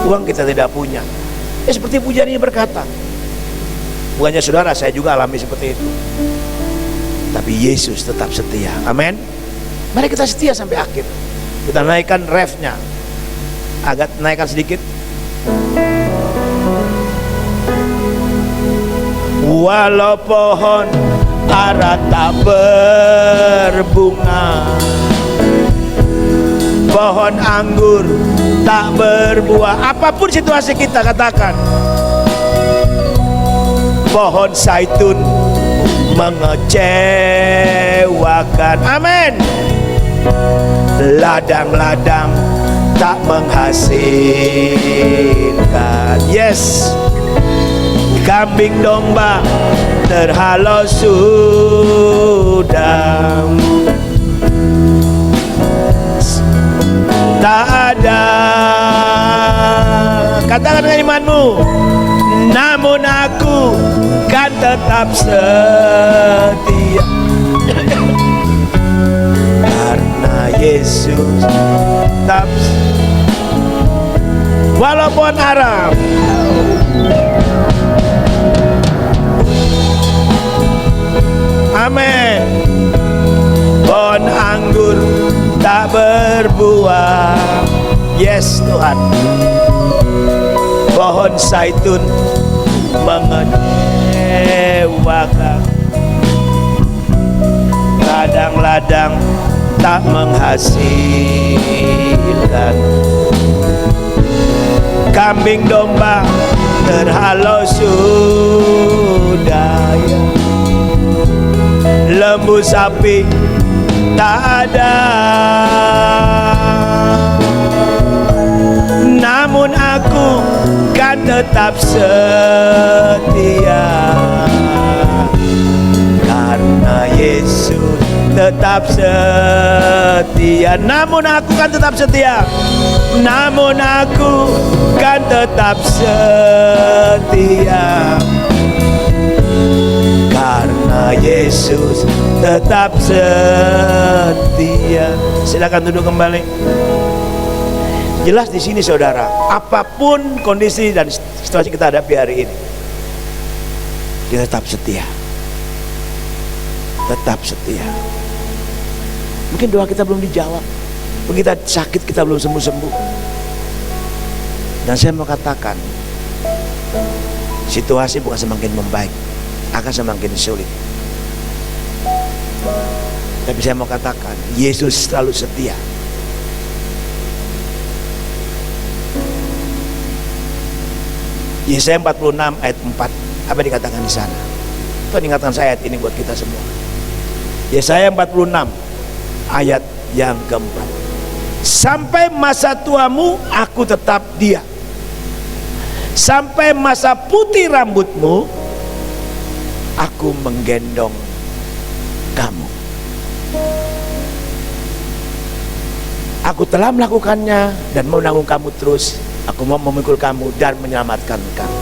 uang kita tidak punya. Seperti pujian ini berkata, bukannya saudara, saya juga alami seperti itu. Tapi Yesus tetap setia. Amin. Mari kita setia sampai akhir. Kita naikkan refnya, agak naikkan sedikit. Walau pohon ara tak berbunga, pohon anggur tak berbuah. Apapun situasi kita, katakan pohon zaitun mengecewakan. Amin. Ladang-ladang tak menghasilkan. Yes. Kambing domba terhalau sudah, tak ada. Katakan dengan imanmu, namun aku kan tetap setia karena Yesus tetap. Walaupun Arab, amin. Pohon anggur tak berbuah, yes Tuhan. Pohon zaitun mengecewakan, ladang-ladang tak menghasilkan, kambing domba terhalau sudah, lembu sapi tak ada. Namun aku kan tetap setia karena Yesus tetap setia. Namun aku kan tetap setia. Namun aku kan tetap setia karena Yesus tetap setia. Silakan duduk kembali. Jelas di sini saudara, apapun kondisi dan situasi kita hadapi hari ini, dia tetap setia. Tetap setia. Mungkin doa kita belum dijawab, mungkin kita sakit, kita belum sembuh-sembuh. Dan saya mau katakan, situasi bukan semakin membaik, akan semakin sulit. Tapi saya mau katakan, Yesus selalu setia. Yesaya 46 ayat 4, apa dikatakan di sana? Tuhan ingatkan saya ayat ini buat kita semua. Yesaya 46 ayat yang keempat. Sampai masa tuamu aku tetap dia. Sampai masa putih rambutmu aku menggendong kamu. Aku telah melakukannya dan menanggung kamu terus. Aku mau memikul kamu dan menyelamatkan kamu.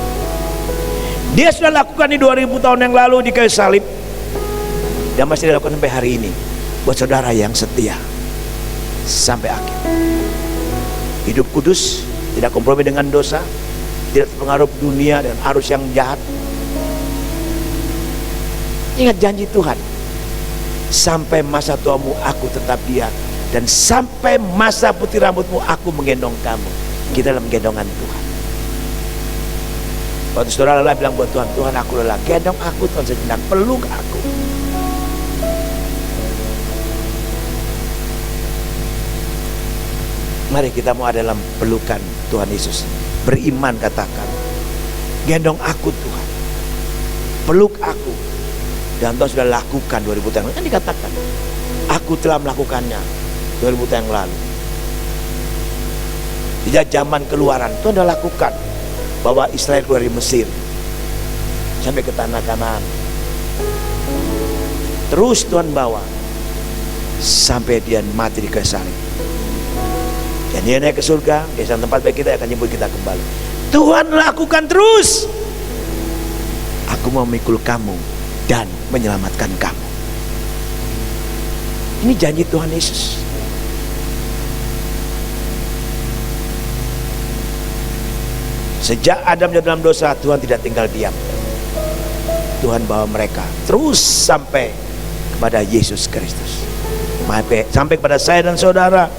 Dia sudah lakukan di 2000 tahun yang lalu di kayu salib, dan masih dilakukan sampai hari ini buat saudara yang setia sampai akhir. Hidup kudus, tidak kompromi dengan dosa, tidak terpengaruh dunia dan arus yang jahat. Ingat janji Tuhan, sampai masa tuamu aku tetap dia, dan sampai masa putih rambutmu aku menggendong kamu. Kita dalam gendongan Tuhan. Waktu saudara lelah bilang buat Tuhan, Tuhan aku lelah, gendong aku Tuhan sejenak, peluk aku. Mari kita mau ada dalam pelukan Tuhan Yesus. Beriman, katakan, gendong aku Tuhan, peluk aku. Dan Tuhan sudah lakukan 2000 tahun lalu. Kan dikatakan, aku telah melakukannya 2000 tahun yang lalu. Sejak zaman keluaran Tuhan sudah lakukan, bahwa Israel keluar dari Mesir sampai ke tanah Kanaan. Terus Tuhan bawa sampai dia mati di kayu salib. Dan dia naik ke surga, di sana tempat baik kita akan jemput kita kembali. Tuhan lakukan terus. Aku mau memikul kamu dan menyelamatkan kamu. Ini janji Tuhan Yesus. Sejak Adam jatuh dalam dosa, Tuhan tidak tinggal diam. Tuhan bawa mereka terus sampai kepada Yesus Kristus, sampai kepada saya dan saudara.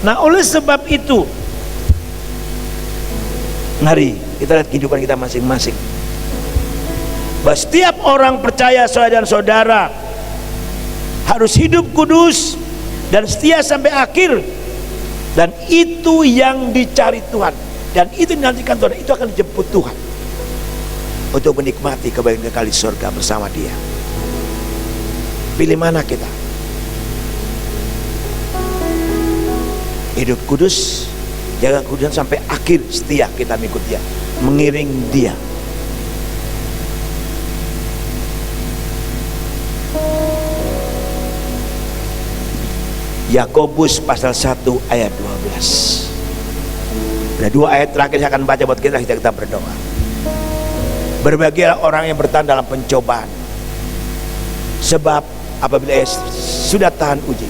Nah, oleh sebab itu, mari kita lihat kehidupan kita masing-masing. bahwa setiap orang percaya saudara dan saudara harus hidup kudus dan setia sampai akhir, dan itu yang dicari Tuhan, dan itu dinantikan Tuhan, itu akan dijemput Tuhan untuk menikmati kebaikan kekal di surga bersama Dia. Pilih mana kita? Hidup kudus, jaga kudusan sampai akhir, setia kita mengikut Dia, mengiring Dia. Yakobus pasal 1 ayat 12. Ada dua ayat terakhir saya akan baca buat kita berdoa. Berbahagialah orang yang bertahan dalam pencobaan, sebab apabila ia sudah tahan uji,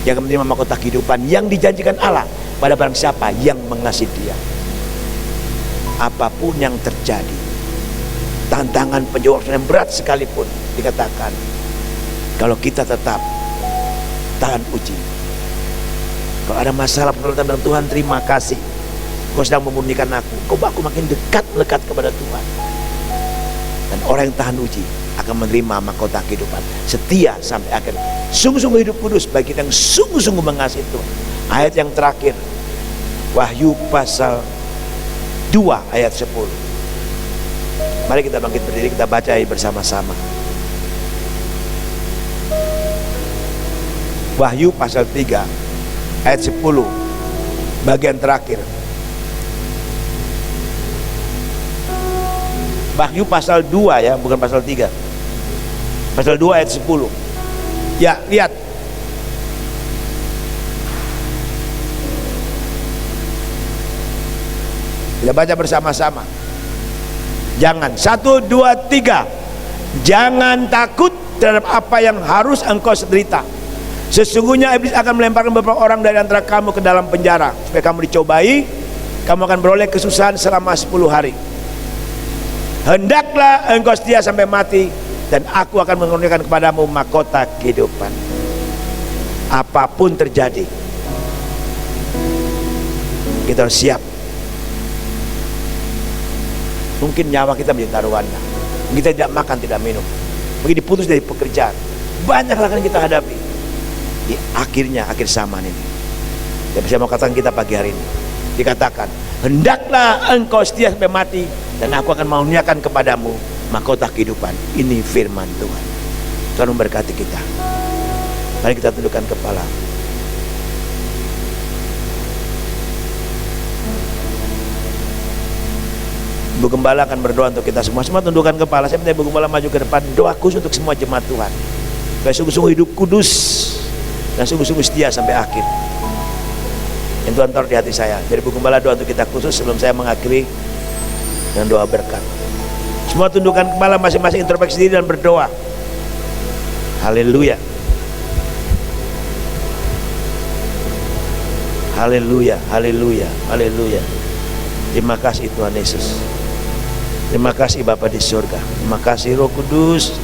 dia akan menerima mahkota kehidupan yang dijanjikan Allah pada barang siapa yang mengasihi Dia. Apapun yang terjadi, tantangan penjobaan yang berat sekalipun, dikatakan kalau kita tetap tahan uji. Kalau ada masalah penolakan dengan Tuhan, terima kasih, Kau sedang memurnikan aku makin dekat melekat kepada Tuhan. Dan orang yang tahan uji akan menerima mahkota kehidupan, setia sampai akhir, sungguh-sungguh hidup kudus bagi kita yang sungguh-sungguh mengasihi Tuhan. Ayat yang terakhir, Wahyu pasal 2 ayat 10. Mari kita bangkit berdiri, kita baca bersama-sama. Wahyu pasal 3 ayat 10 bagian terakhir. Wahyu pasal 2 ya, bukan pasal 3. Pasal 2 ayat 10. Ya, lihat. Kita baca bersama-sama. Jangan, 1, 2, 3. Jangan takut terhadap apa yang harus engkau derita. Sesungguhnya iblis akan melemparkan beberapa orang dari antara kamu ke dalam penjara, supaya kamu dicobai, kamu akan beroleh kesusahan selama 10 hari. Hendaklah engkau setia sampai mati, dan aku akan menurunkan kepadamu mahkota kehidupan. Apapun terjadi, kita harus siap. Mungkin nyawa kita menjadi taruhannya, kita tidak makan, tidak minum, mungkin diputus dari pekerjaan, banyak hal yang kita hadapi. Di akhirnya, akhir zaman ini, dan saya mau katakan kita pagi hari ini, dikatakan hendaklah engkau setia sampai mati, dan aku akan menurunkan kepadamu mahkota kehidupan. Ini firman Tuhan. Tuhan memberkati kita. Mari kita tundukkan kepala. Ibu Gembala akan berdoa untuk kita semua. Semua tundukkan kepala. Saya minta Ibu Gembala maju ke depan. Doa khusus untuk semua jemaat Tuhan, supaya sungguh-sungguh hidup kudus dan sungguh-sungguh setia sampai akhir. Yang Tuhan taruh di hati saya. Dari Ibu Gembala doa untuk kita khusus sebelum saya mengakhiri dengan doa berkat. Semua tundukkan kepala, masing-masing introspeksi diri dan berdoa. Haleluya. Haleluya, haleluya, haleluya. Terima kasih Tuhan Yesus. Terima kasih Bapa di surga. Terima kasih Roh Kudus.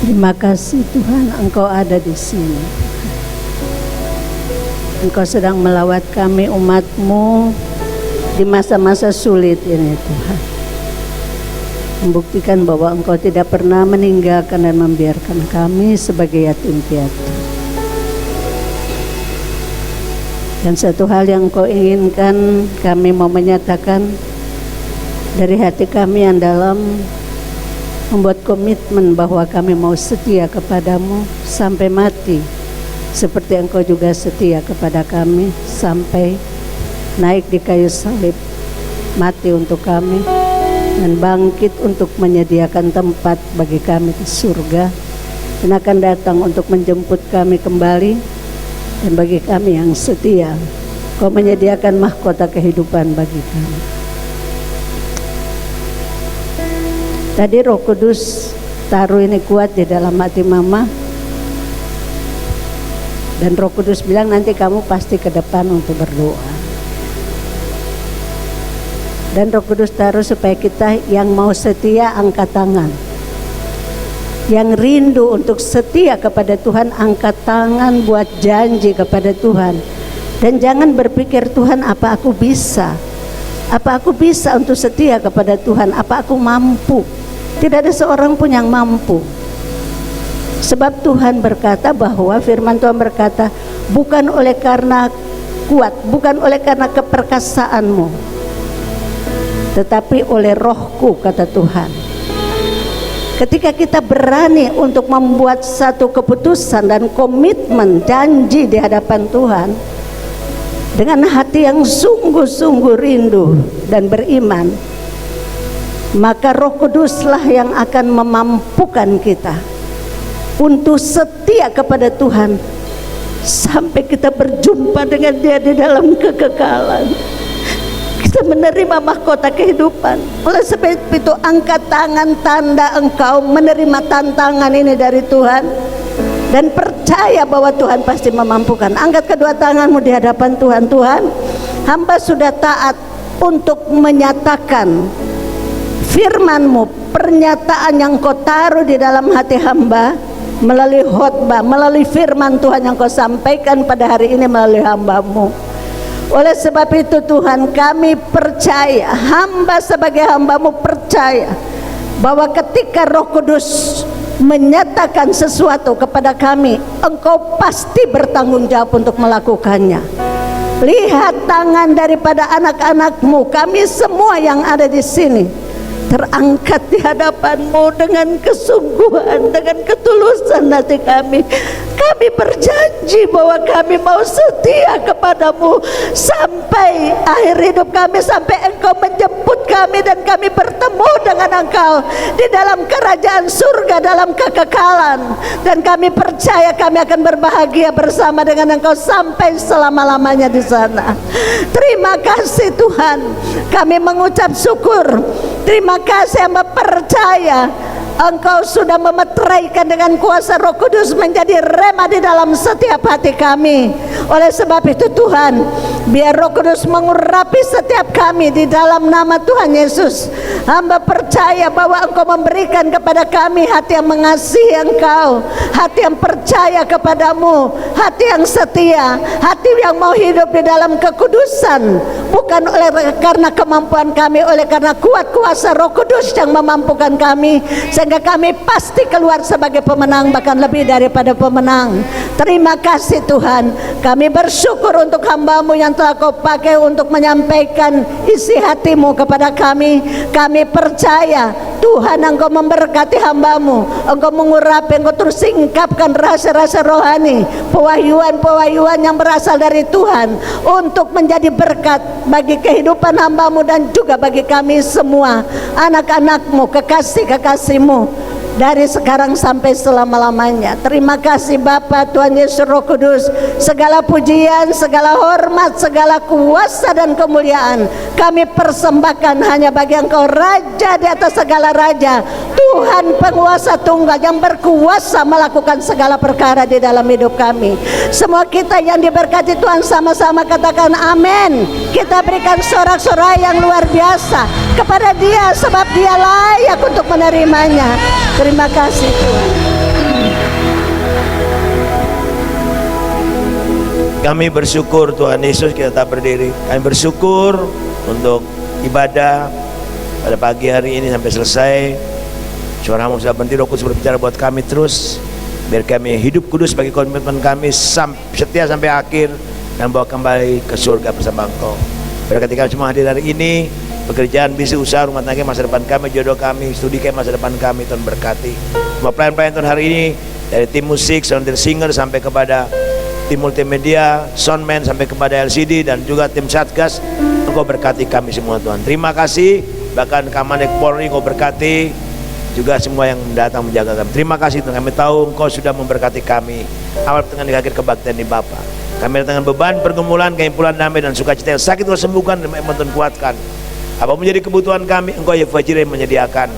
Terima kasih Tuhan, Engkau ada di sini. Engkau sedang melawat kami umat-Mu di masa-masa sulit ini Tuhan. Membuktikan bahwa Engkau tidak pernah meninggalkan dan membiarkan kami sebagai yatim piatu. Dan satu hal yang Engkau inginkan, kami mau menyatakan dari hati kami yang dalam, membuat komitmen bahwa kami mau setia kepadamu sampai mati, seperti Engkau juga setia kepada kami sampai naik di kayu salib, mati untuk kami dan bangkit untuk menyediakan tempat bagi kami di surga, dan akan datang untuk menjemput kami kembali. Dan bagi kami yang setia, Kau menyediakan mahkota kehidupan bagi kami. Tadi Roh Kudus taruh ini kuat di dalam hati Mama. Dan Roh Kudus bilang nanti kamu pasti ke depan untuk berdoa. Dan Roh Kudus taruh supaya kita yang mau setia angkat tangan. Yang rindu untuk setia kepada Tuhan angkat tangan buat janji kepada Tuhan. Dan jangan berpikir Tuhan apa aku bisa. Apa aku bisa untuk setia kepada Tuhan? Apa aku mampu? Tidak ada seorang pun yang mampu. Sebab Tuhan berkata bahwa firman Tuhan berkata, bukan oleh karena kuat, bukan oleh karena keperkasaanmu, tetapi oleh rohku, kata Tuhan. Ketika kita berani untuk membuat satu keputusan dan komitmen janji di hadapan Tuhan dengan hati yang sungguh-sungguh rindu dan beriman, maka Roh Kuduslah yang akan memampukan kita untuk setia kepada Tuhan sampai kita berjumpa dengan Dia di dalam kekekalan. Kita menerima mahkota kehidupan. Oleh sebab itu angkat tangan tanda engkau menerima tantangan ini dari Tuhan dan percaya bahwa Tuhan pasti memampukan. Angkat kedua tanganmu di hadapan Tuhan. Tuhan, hamba sudah taat untuk menyatakan firman-Mu, pernyataan yang Kau taruh di dalam hati hamba melalui khotbah, melalui firman Tuhan yang Kau sampaikan pada hari ini melalui hamba-Mu. Oleh sebab itu Tuhan, kami percaya, hamba sebagai hamba-Mu percaya bahwa ketika Roh Kudus menyatakan sesuatu kepada kami, Engkau pasti bertanggung jawab untuk melakukannya. Lihat tangan daripada anak-anak-Mu, kami semua yang ada di sini terangkat di hadapan-Mu dengan kesungguhan, dengan ketulusan hati kami. Kami berjanji bahwa kami mau setia kepadamu sampai akhir hidup kami, sampai Engkau menjemput kami dan kami bertemu dengan Engkau di dalam kerajaan surga, dalam kekekalan. Dan kami percaya kami akan berbahagia bersama dengan Engkau sampai selama-lamanya di sana. Terima kasih Tuhan, kami mengucap syukur. Terima kasih, hamba percaya Engkau sudah memeteraikan dengan kuasa Roh Kudus menjadi rema di dalam setiap hati kami. Oleh sebab itu Tuhan, biar Roh Kudus mengurapi setiap kami di dalam nama Tuhan Yesus. Hamba percaya bahwa Engkau memberikan kepada kami hati yang mengasihi Engkau, hati yang percaya kepadamu, hati yang setia, hati yang mau hidup di dalam kekudusan, bukan oleh karena kemampuan kami, oleh karena kuat kuasa Roh Kudus yang memampukan kami, sehingga kami pasti keluar sebagai pemenang, bahkan lebih daripada pemenang. Terima kasih Tuhan, kami bersyukur untuk hamba-Mu yang telah Kau pakai untuk menyampaikan isi hati-Mu kepada kami. Kami percaya Tuhan, Engkau memberkati hamba-Mu, Engkau mengurapi, Engkau terus singkapkan rasa-rasa rohani, pewahyuan-pewahyuan yang berasal dari Tuhan untuk menjadi berkat bagi kehidupan hamba-Mu dan juga bagi kami semua, anak-anak-Mu, kekasih-kekasih-Mu, dari sekarang sampai selama-lamanya. Terima kasih Bapa, Tuhan Yesus, Roh Kudus. Segala pujian, segala hormat, segala kuasa dan kemuliaan kami persembahkan hanya bagi Engkau, Raja di atas segala raja, Tuhan penguasa tunggal yang berkuasa melakukan segala perkara di dalam hidup kami. Semua kita yang diberkati Tuhan sama-sama katakan amin. Kita berikan sorak-sorai yang luar biasa kepada Dia, sebab Dia layak untuk menerimanya. Terima kasih Tuhan. Kami bersyukur Tuhan Yesus, kita tetap berdiri. Kami bersyukur untuk ibadah pada pagi hari ini sampai selesai. Suara-Mu sudah berhenti, Roh Kudus berbicara buat kami terus. Biar kami hidup kudus bagi komitmen kami, setia sampai akhir, dan bawa kembali ke surga bersama Engkau. Berkati kami semua hadir hari ini, pekerjaan, bisnis, usaha, rumah tangga, masa depan kami, jodoh kami, studi kami, masa depan kami, Tuhan berkati. Semua pelayan-pelayan Tuhan hari ini, dari tim musik, sound singer sampai kepada tim multimedia, soundman sampai kepada LCD dan juga tim Satgas, Engkau berkati kami semua Tuhan. Terima kasih, bahkan Kamanek Polri Engkau berkati, juga semua yang datang menjaga kami. Terima kasih Tuhan, kami tahu Engkau sudah memberkati kami. Awal tengah di akhir kebaktian di Bapa. Kami dengan beban, pergumulan, keimpulan damai dan sukacita yang sakit Engkau sembuhkan dan Tuhan kuatkan. Apa menjadi kebutuhan kami, Engkau Yehova Jireh menyediakan.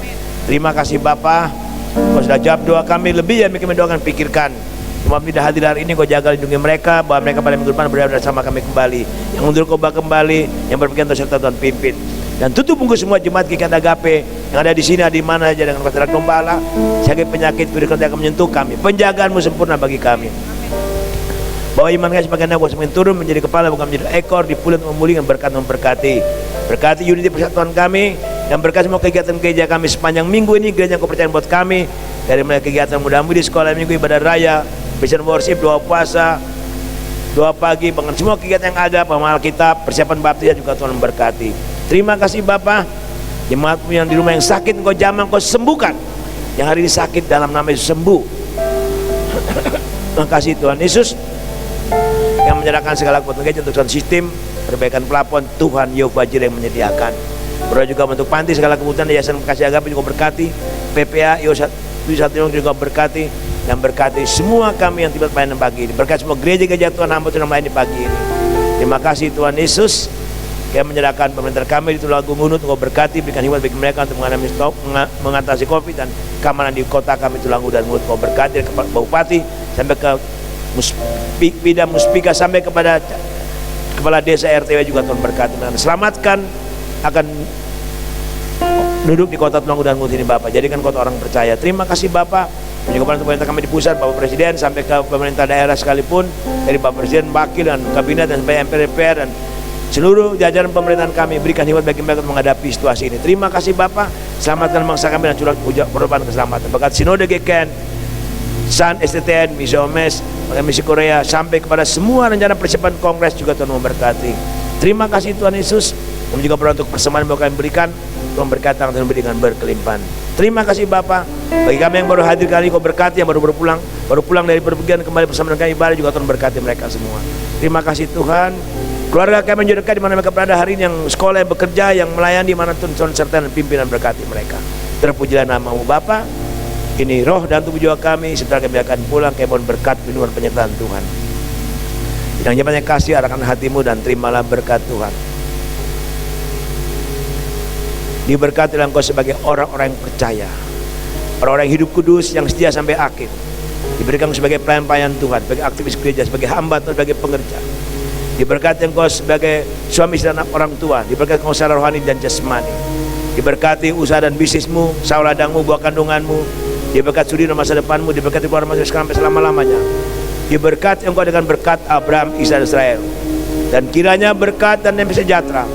Terima kasih Bapa, Engkau sudah jawab doa kami lebih yang kami doakan, pikirkan. Semua tidak hadir hari ini, Kau jaga lindungi mereka, bahwa mereka pada minggu depan berada bersama kami kembali. Yang mundur Kau bawa kembali, yang berpikiran serta Tuhan pimpin. Dan tutup bungkus semua jemaat GKI Agape yang ada di sini, di mana aja dengan masalah gembala, sakit penyakit, virus yang menyentuh kami. Penjagaanmu sempurna bagi kami. Bahwa iman kami sebagai anak semakin turun menjadi kepala bukan menjadi ekor, dipulihkan memulihkan berkat memberkati. Berkati unity persatuan kami dan berkat semua kegiatan gereja kami sepanjang minggu ini, gereja yang Kau percaya buat kami, dari mulai kegiatan muda-mudi, sekolah minggu, ibadah raya, vision worship, doa puasa, doa pagi, bahkan semua kegiatan yang ada, pemahaman Alkitab, persiapan baptis juga Tuhan memberkati. Terima kasih Bapa, jemaatmu yang di rumah yang sakit Engkau jamah, Engkau sembuhkan. Yang hari ini sakit dalam nama Yesus sembuh. Terima kasih Tuhan Yesus yang menyerahkan segala kebutuhan gereja untuk sistem perbaikan pelapon. Tuhan Yehova Jireh yang menyediakan. Berdoa juga untuk panti segala kebutuhan Yayasan Bekasi Agape juga berkati, PPA Wisata juga berkati, dan berkati semua kami yang tiba pelayanan pagi ini. Berkati semua gereja-gereja Tuhan hamba Tuhan melayani pagi ini. Terima kasih Tuhan Yesus yang menyerahkan pemerintah kami di Tulungagung Ngunut. Engkau berkati, berikan hikmat bagi mereka untuk mengatasi COVID dan keamanan di kota kami Tulungagung dan Ngunut. Engkau berkati dari Bupati sampai ke Muspida, Muspika, sampai kepada kepala desa RTW juga Tuhan berkati. Selamatkan akan duduk di kota Tulungagung dan Ngunut ini Bapak. Jadikan kota orang percaya. Terima kasih Bapak. Dan juga untuk pemerintah kami di pusat, Bapak Presiden sampai ke pemerintah daerah sekalipun, dari Bapak Presiden, Wakil dan Kabinet dan sampai MPR dan seluruh jajaran pemerintahan kami, berikan hikmat bagi mereka untuk menghadapi situasi ini. Terima kasih Bapak. Selamatkan bangsa kami dan curah perubahan keselamatan. Berkat Sinode GKN, SAN, STTN, Misi Omes, Misi Korea, sampai kepada semua rencana persiapan kongres juga Tuhan memberkati. Terima kasih Tuhan Yesus. Kami juga berdoa untuk persembahan yang kami berikan, Tuhan berkati dan memberikan berkelimpahan. Terima kasih Bapak. Bagi kami yang baru hadir kali, Kau berkati, yang baru pulang dari perpergian kembali bersama dengan kami ibadah juga Tuhan berkati mereka semua. Terima kasih Tuhan. Keluarga kami yang dekat di mana mereka berada hari ini, yang sekolah, yang bekerja, yang melayani di mana Tuhan serta dan pimpinan berkati mereka. Terpujilah nama-Mu Bapa. Ini roh dan tubuh jiwa kami, setelah kami akan pulang, kami mohon berkat perlindungan penyertaan Tuhan. Bidang jabatnya kasih, arahkan hatimu dan terimalah berkat Tuhan. Diberkatilah Engkau sebagai orang-orang yang percaya, orang-orang yang hidup kudus, yang setia sampai akhir. Diberikan sebagai pelayan-pelayan Tuhan, sebagai aktivis gereja, sebagai hamba Tuhan, sebagai pengerja. Diberkati Engkau sebagai suami dan anak orang tua. Diberkati Engkau secara rohani dan jasmani. Diberkati usaha dan bisnismu, usaha ladangmu, buah kandunganmu. Diberkati sudi dan masa depanmu. Diberkati keluarga masih sekarang sampai selama-lamanya. Diberkati Engkau dengan berkat Abraham, Ishak dan Israel. Dan kiranya berkat dan damai sejahtera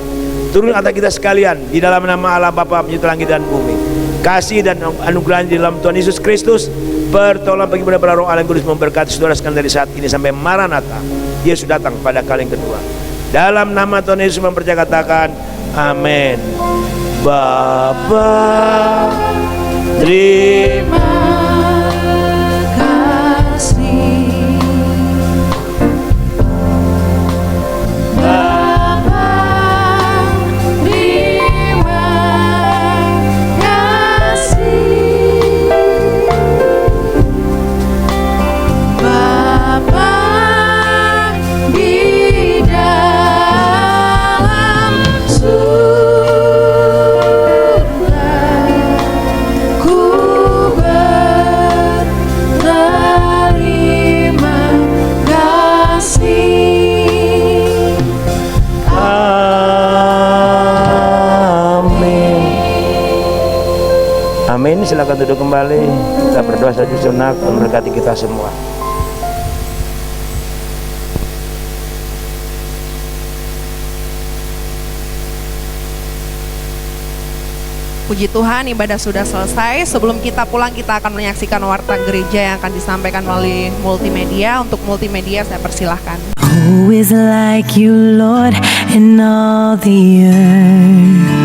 turun atas kita sekalian di dalam nama Allah Bapa pencipta langit dan bumi. Kasih dan anugerah di dalam Tuhan Yesus Kristus, pertolongan bagi para roh Allah yang kudus memberkati saudara sekalian dari saat ini sampai Maranatha, Yesus datang pada kali yang kedua. Dalam nama Tuhan Yesus mempercaya katakan amin. Bapa, terima kasih. Amin. Silakan duduk kembali. Kita berdoa satu sunat memberkati kita semua. Puji Tuhan, ibadah sudah selesai. Sebelum kita pulang, kita akan menyaksikan warta gereja yang akan disampaikan melalui multimedia. Untuk multimedia, saya persilahkan. Who is like you, Lord, in all the earth?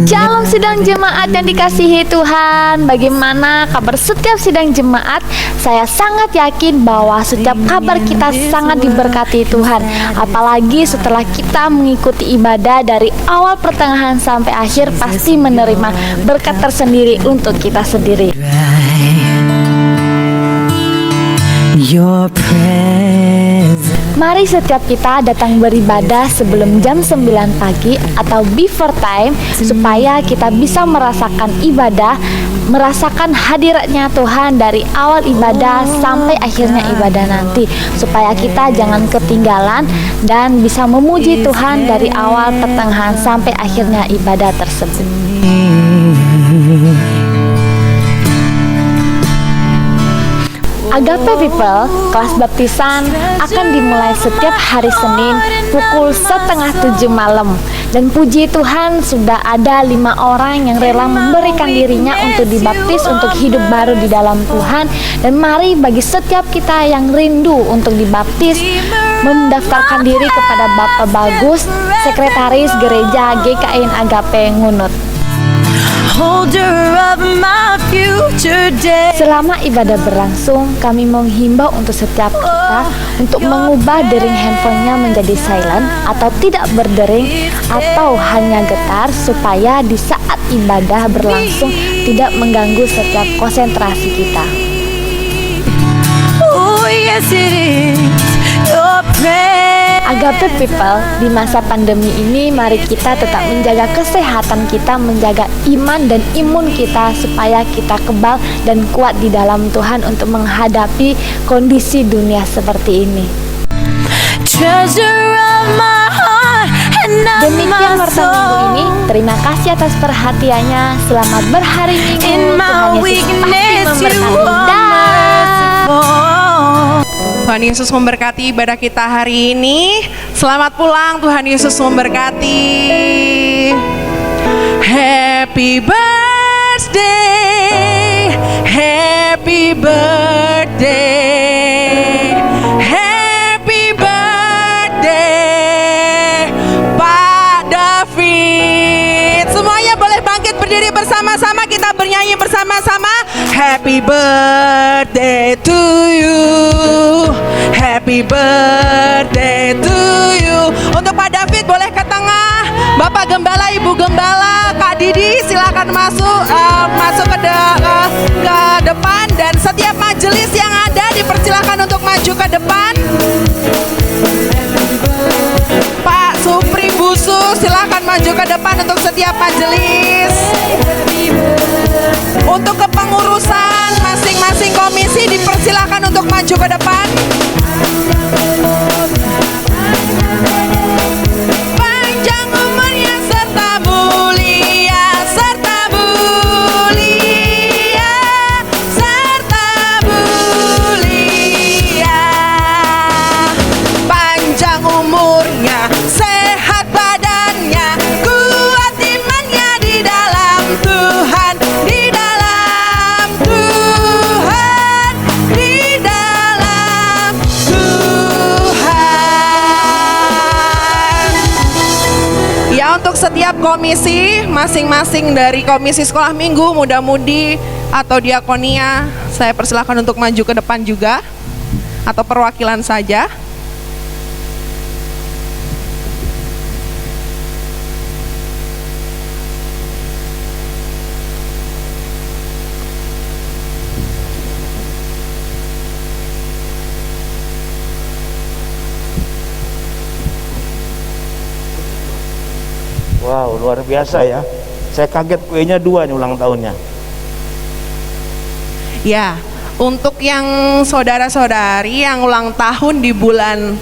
Shalom sidang jemaat yang dikasihi Tuhan. Bagaimana kabar setiap sidang jemaat? Saya sangat yakin bahwa setiap kabar kita sangat diberkati Tuhan. Apalagi setelah kita mengikuti ibadah dari awal pertengahan sampai akhir, pasti menerima berkat tersendiri untuk kita sendiri. Your presence Mari setiap kita datang beribadah sebelum jam 9 pagi atau before time, supaya kita bisa merasakan ibadah, merasakan hadiratnya Tuhan dari awal ibadah sampai akhirnya ibadah nanti, supaya kita jangan ketinggalan dan bisa memuji Tuhan dari awal, pertengahan sampai akhirnya ibadah tersebut. Agape People, kelas baptisan akan dimulai setiap hari Senin pukul 6:30 malam. Dan puji Tuhan sudah ada 5 orang yang rela memberikan dirinya untuk dibaptis untuk hidup baru di dalam Tuhan. Dan mari bagi setiap kita yang rindu untuk dibaptis, mendaftarkan diri kepada Bapak Bagus, Sekretaris Gereja GKIN Agape Ngunut. Holder of my future day. Selama ibadah berlangsung, kami menghimbau untuk setiap kita untuk mengubah dering handphonenya menjadi silent atau tidak berdering atau hanya getar, supaya di saat ibadah berlangsung tidak mengganggu setiap konsentrasi kita. Oh yes it is your prayer. Agape People, di masa pandemi ini mari kita tetap menjaga kesehatan kita, menjaga iman dan imun kita supaya kita kebal dan kuat di dalam Tuhan untuk menghadapi kondisi dunia seperti ini. Treasure of my heart and of Demikian my Warta Minggu ini. soul. Terima kasih atas perhatiannya. Selamat berhari Minggu. In Tuhan my Yesus weakness pasti you memberkati. are Dah. merciful. Tuhan Yesus memberkati ibadah kita hari ini. Selamat pulang, Tuhan Yesus memberkati. Happy birthday, happy birthday, happy birthday, Pak David. Semuanya boleh bangkit berdiri bersama-sama, kita bernyanyi bersama-sama. Happy birthday to you, happy birthday to you. Untuk Pak David boleh ke tengah, Bapak Gembala, Ibu Gembala, Kak Didi silakan masuk ke depan, dan setiap majelis yang ada dipersilakan untuk maju ke depan. Pak Supri Busu silakan maju ke depan untuk setiap majelis. Untuk kepengurusan masing-masing komisi dipersilakan untuk maju ke depan. Panjang umurnya serta mulia, serta mulia, serta mulia. Panjang umurnya, sehat badannya, kuat imannya di dalam Tuhan, di dalam Tuhan, di dalam Tuhan. Ya, untuk setiap komisi, masing-masing dari komisi sekolah minggu, muda-mudi, atau diakonia, saya persilakan untuk maju ke depan juga, atau perwakilan saja. Wow, luar biasa ya. Saya kaget kuenya 2 nih ulang tahunnya. Ya, untuk yang saudara-saudari yang ulang tahun di bulan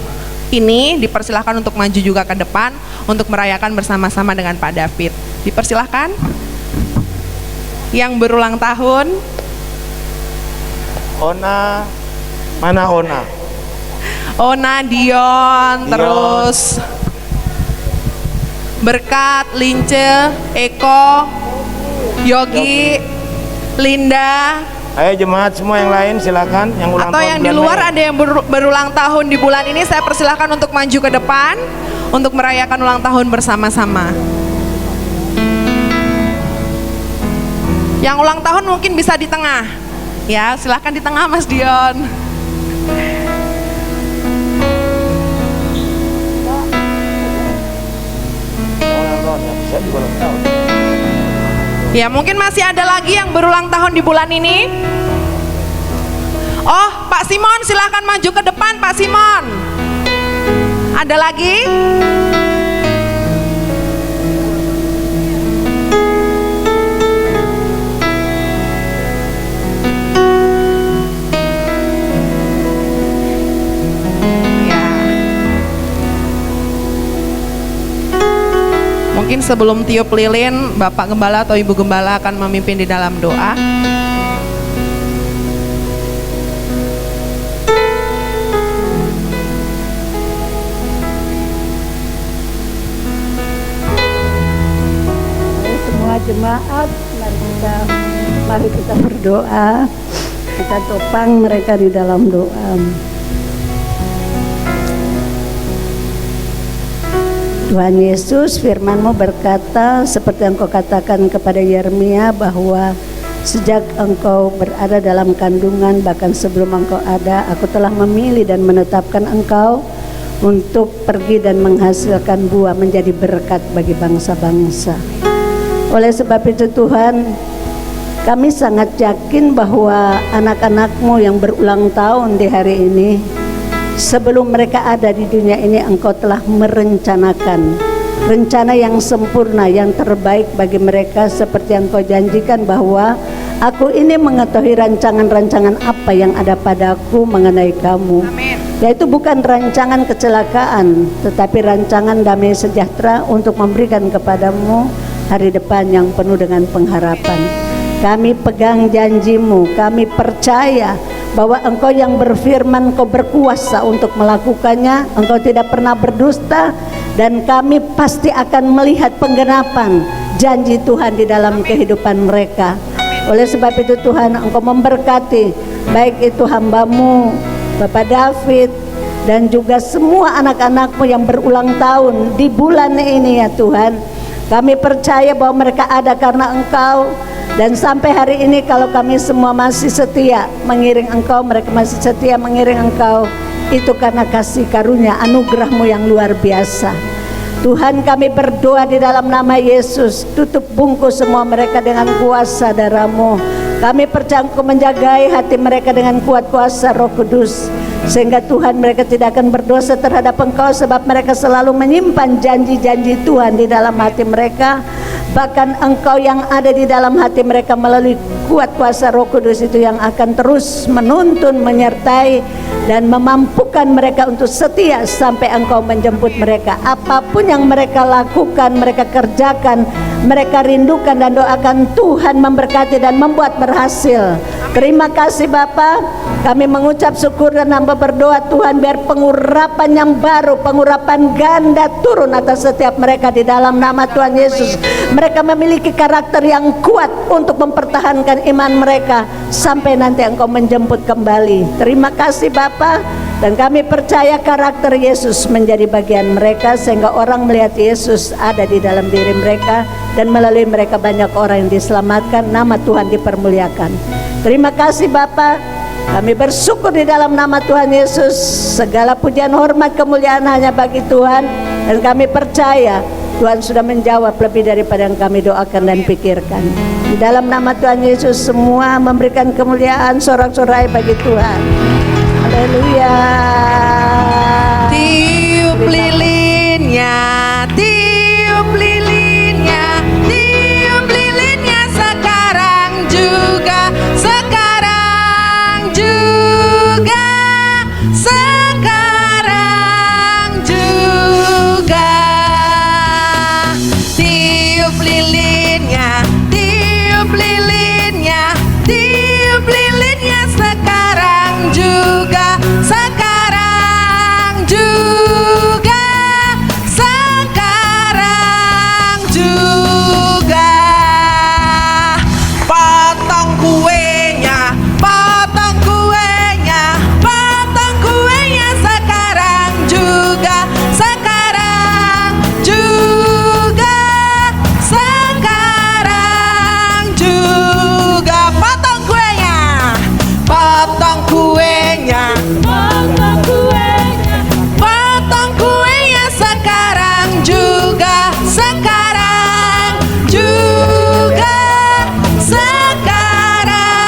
ini, dipersilahkan untuk maju juga ke depan untuk merayakan bersama-sama dengan Pak David. Dipersilahkan. Yang berulang tahun. Ona, mana Ona? Ona, Dion, terus Berkat, Lince, Eko, Yogi, Linda. Ayo jemaat semua yang lain silakan yang ulang Atau tahun yang di bulan luar Mei. ada yang berulang tahun di bulan ini, saya persilahkan untuk maju ke depan untuk merayakan ulang tahun bersama-sama. Yang ulang tahun mungkin bisa di tengah. Ya, silahkan di tengah Mas Dion. Saya juga ulang tahun. Ya, mungkin masih ada lagi yang berulang tahun di bulan ini. Oh, Pak Simon silahkan maju ke depan, Pak Simon. Ada lagi? Ya. Mungkin sebelum tiup lilin, Bapak Gembala atau Ibu Gembala akan memimpin di dalam doa. Semua jemaat, mari kita berdoa. Kita topang mereka di dalam doa. Tuhan Yesus, firman-Mu berkata seperti Engkau katakan kepada Yeremia bahwa sejak Engkau berada dalam kandungan, bahkan sebelum Engkau ada, Aku telah memilih dan menetapkan Engkau untuk pergi dan menghasilkan buah menjadi berkat bagi bangsa-bangsa. Oleh sebab itu Tuhan, kami sangat yakin bahwa anak-anak-Mu yang berulang tahun di hari ini, sebelum mereka ada di dunia ini, Engkau telah merencanakan rencana yang sempurna, yang terbaik bagi mereka, seperti yang Kau janjikan bahwa Aku ini mengetahui rancangan-rancangan apa yang ada padaku mengenai kamu. Amin. Yaitu bukan rancangan kecelakaan, tetapi rancangan damai sejahtera untuk memberikan kepadamu hari depan yang penuh dengan pengharapan. Kami pegang janji-Mu, kami percaya bahwa Engkau yang berfirman, Engkau berkuasa untuk melakukannya, Engkau tidak pernah berdusta, dan kami pasti akan melihat penggenapan janji Tuhan di dalam kehidupan mereka. Oleh sebab itu Tuhan, Engkau memberkati baik itu hamba-Mu Bapak David dan juga semua anak-anak-Mu yang berulang tahun di bulan ini ya Tuhan. Kami percaya bahwa mereka ada karena Engkau. Dan sampai hari ini kalau kami semua masih setia mengiring Engkau, mereka masih setia mengiring Engkau, itu karena kasih karunia anugerah-Mu yang luar biasa. Tuhan, kami berdoa di dalam nama Yesus, tutup bungkus semua mereka dengan kuasa darah-Mu. Kami percaya Engkau menjagai hati mereka dengan kuat kuasa Roh Kudus, sehingga Tuhan mereka tidak akan berdosa terhadap Engkau, sebab mereka selalu menyimpan janji-janji Tuhan di dalam hati mereka. Bahkan Engkau yang ada di dalam hati mereka melalui kuat kuasa Roh Kudus itu yang akan terus menuntun, menyertai dan memampukan mereka untuk setia sampai Engkau menjemput mereka. Apapun yang mereka lakukan, mereka kerjakan, mereka rindukan dan doakan, Tuhan memberkati dan membuat berhasil. Terima kasih Bapa. Kami mengucap syukur dan hamba berdoa Tuhan, biar pengurapan yang baru, pengurapan ganda turun atas setiap mereka di dalam nama Tuhan Yesus. Mereka memiliki karakter yang kuat untuk mempertahankan iman mereka sampai nanti Engkau menjemput kembali. Terima kasih Bapa. Dan kami percaya karakter Yesus menjadi bagian mereka, sehingga orang melihat Yesus ada di dalam diri mereka, dan melalui mereka banyak orang yang diselamatkan, nama Tuhan dipermuliakan. Terima kasih Bapa. Kami bersyukur di dalam nama Tuhan Yesus. Segala pujian, hormat, kemuliaan hanya bagi Tuhan. Dan kami percaya Tuhan sudah menjawab lebih daripada yang kami doakan dan pikirkan. Di dalam nama Tuhan Yesus semua memberikan kemuliaan, sorak-sorai bagi Tuhan. Haleluya. Tiup lilinnya, tiup lilinnya, tiup lilinnya sekarang juga, sekarang juga, sekarang juga. Tiup lilinnya, tiup lilinnya, tiup lilinnya sekarang juga, sekarang juga, sekarang juga. Potong kuenya, potong kuenya, potong kuenya sekarang juga, sekarang juga, sekarang juga. Potong kuenya, potong kuenya, potong kuenya, potong kuenya sekarang juga, sekarang juga, sekarang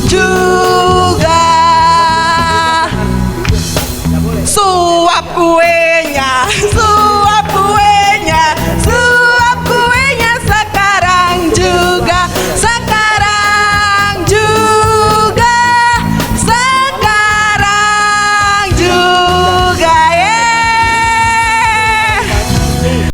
Tuhan.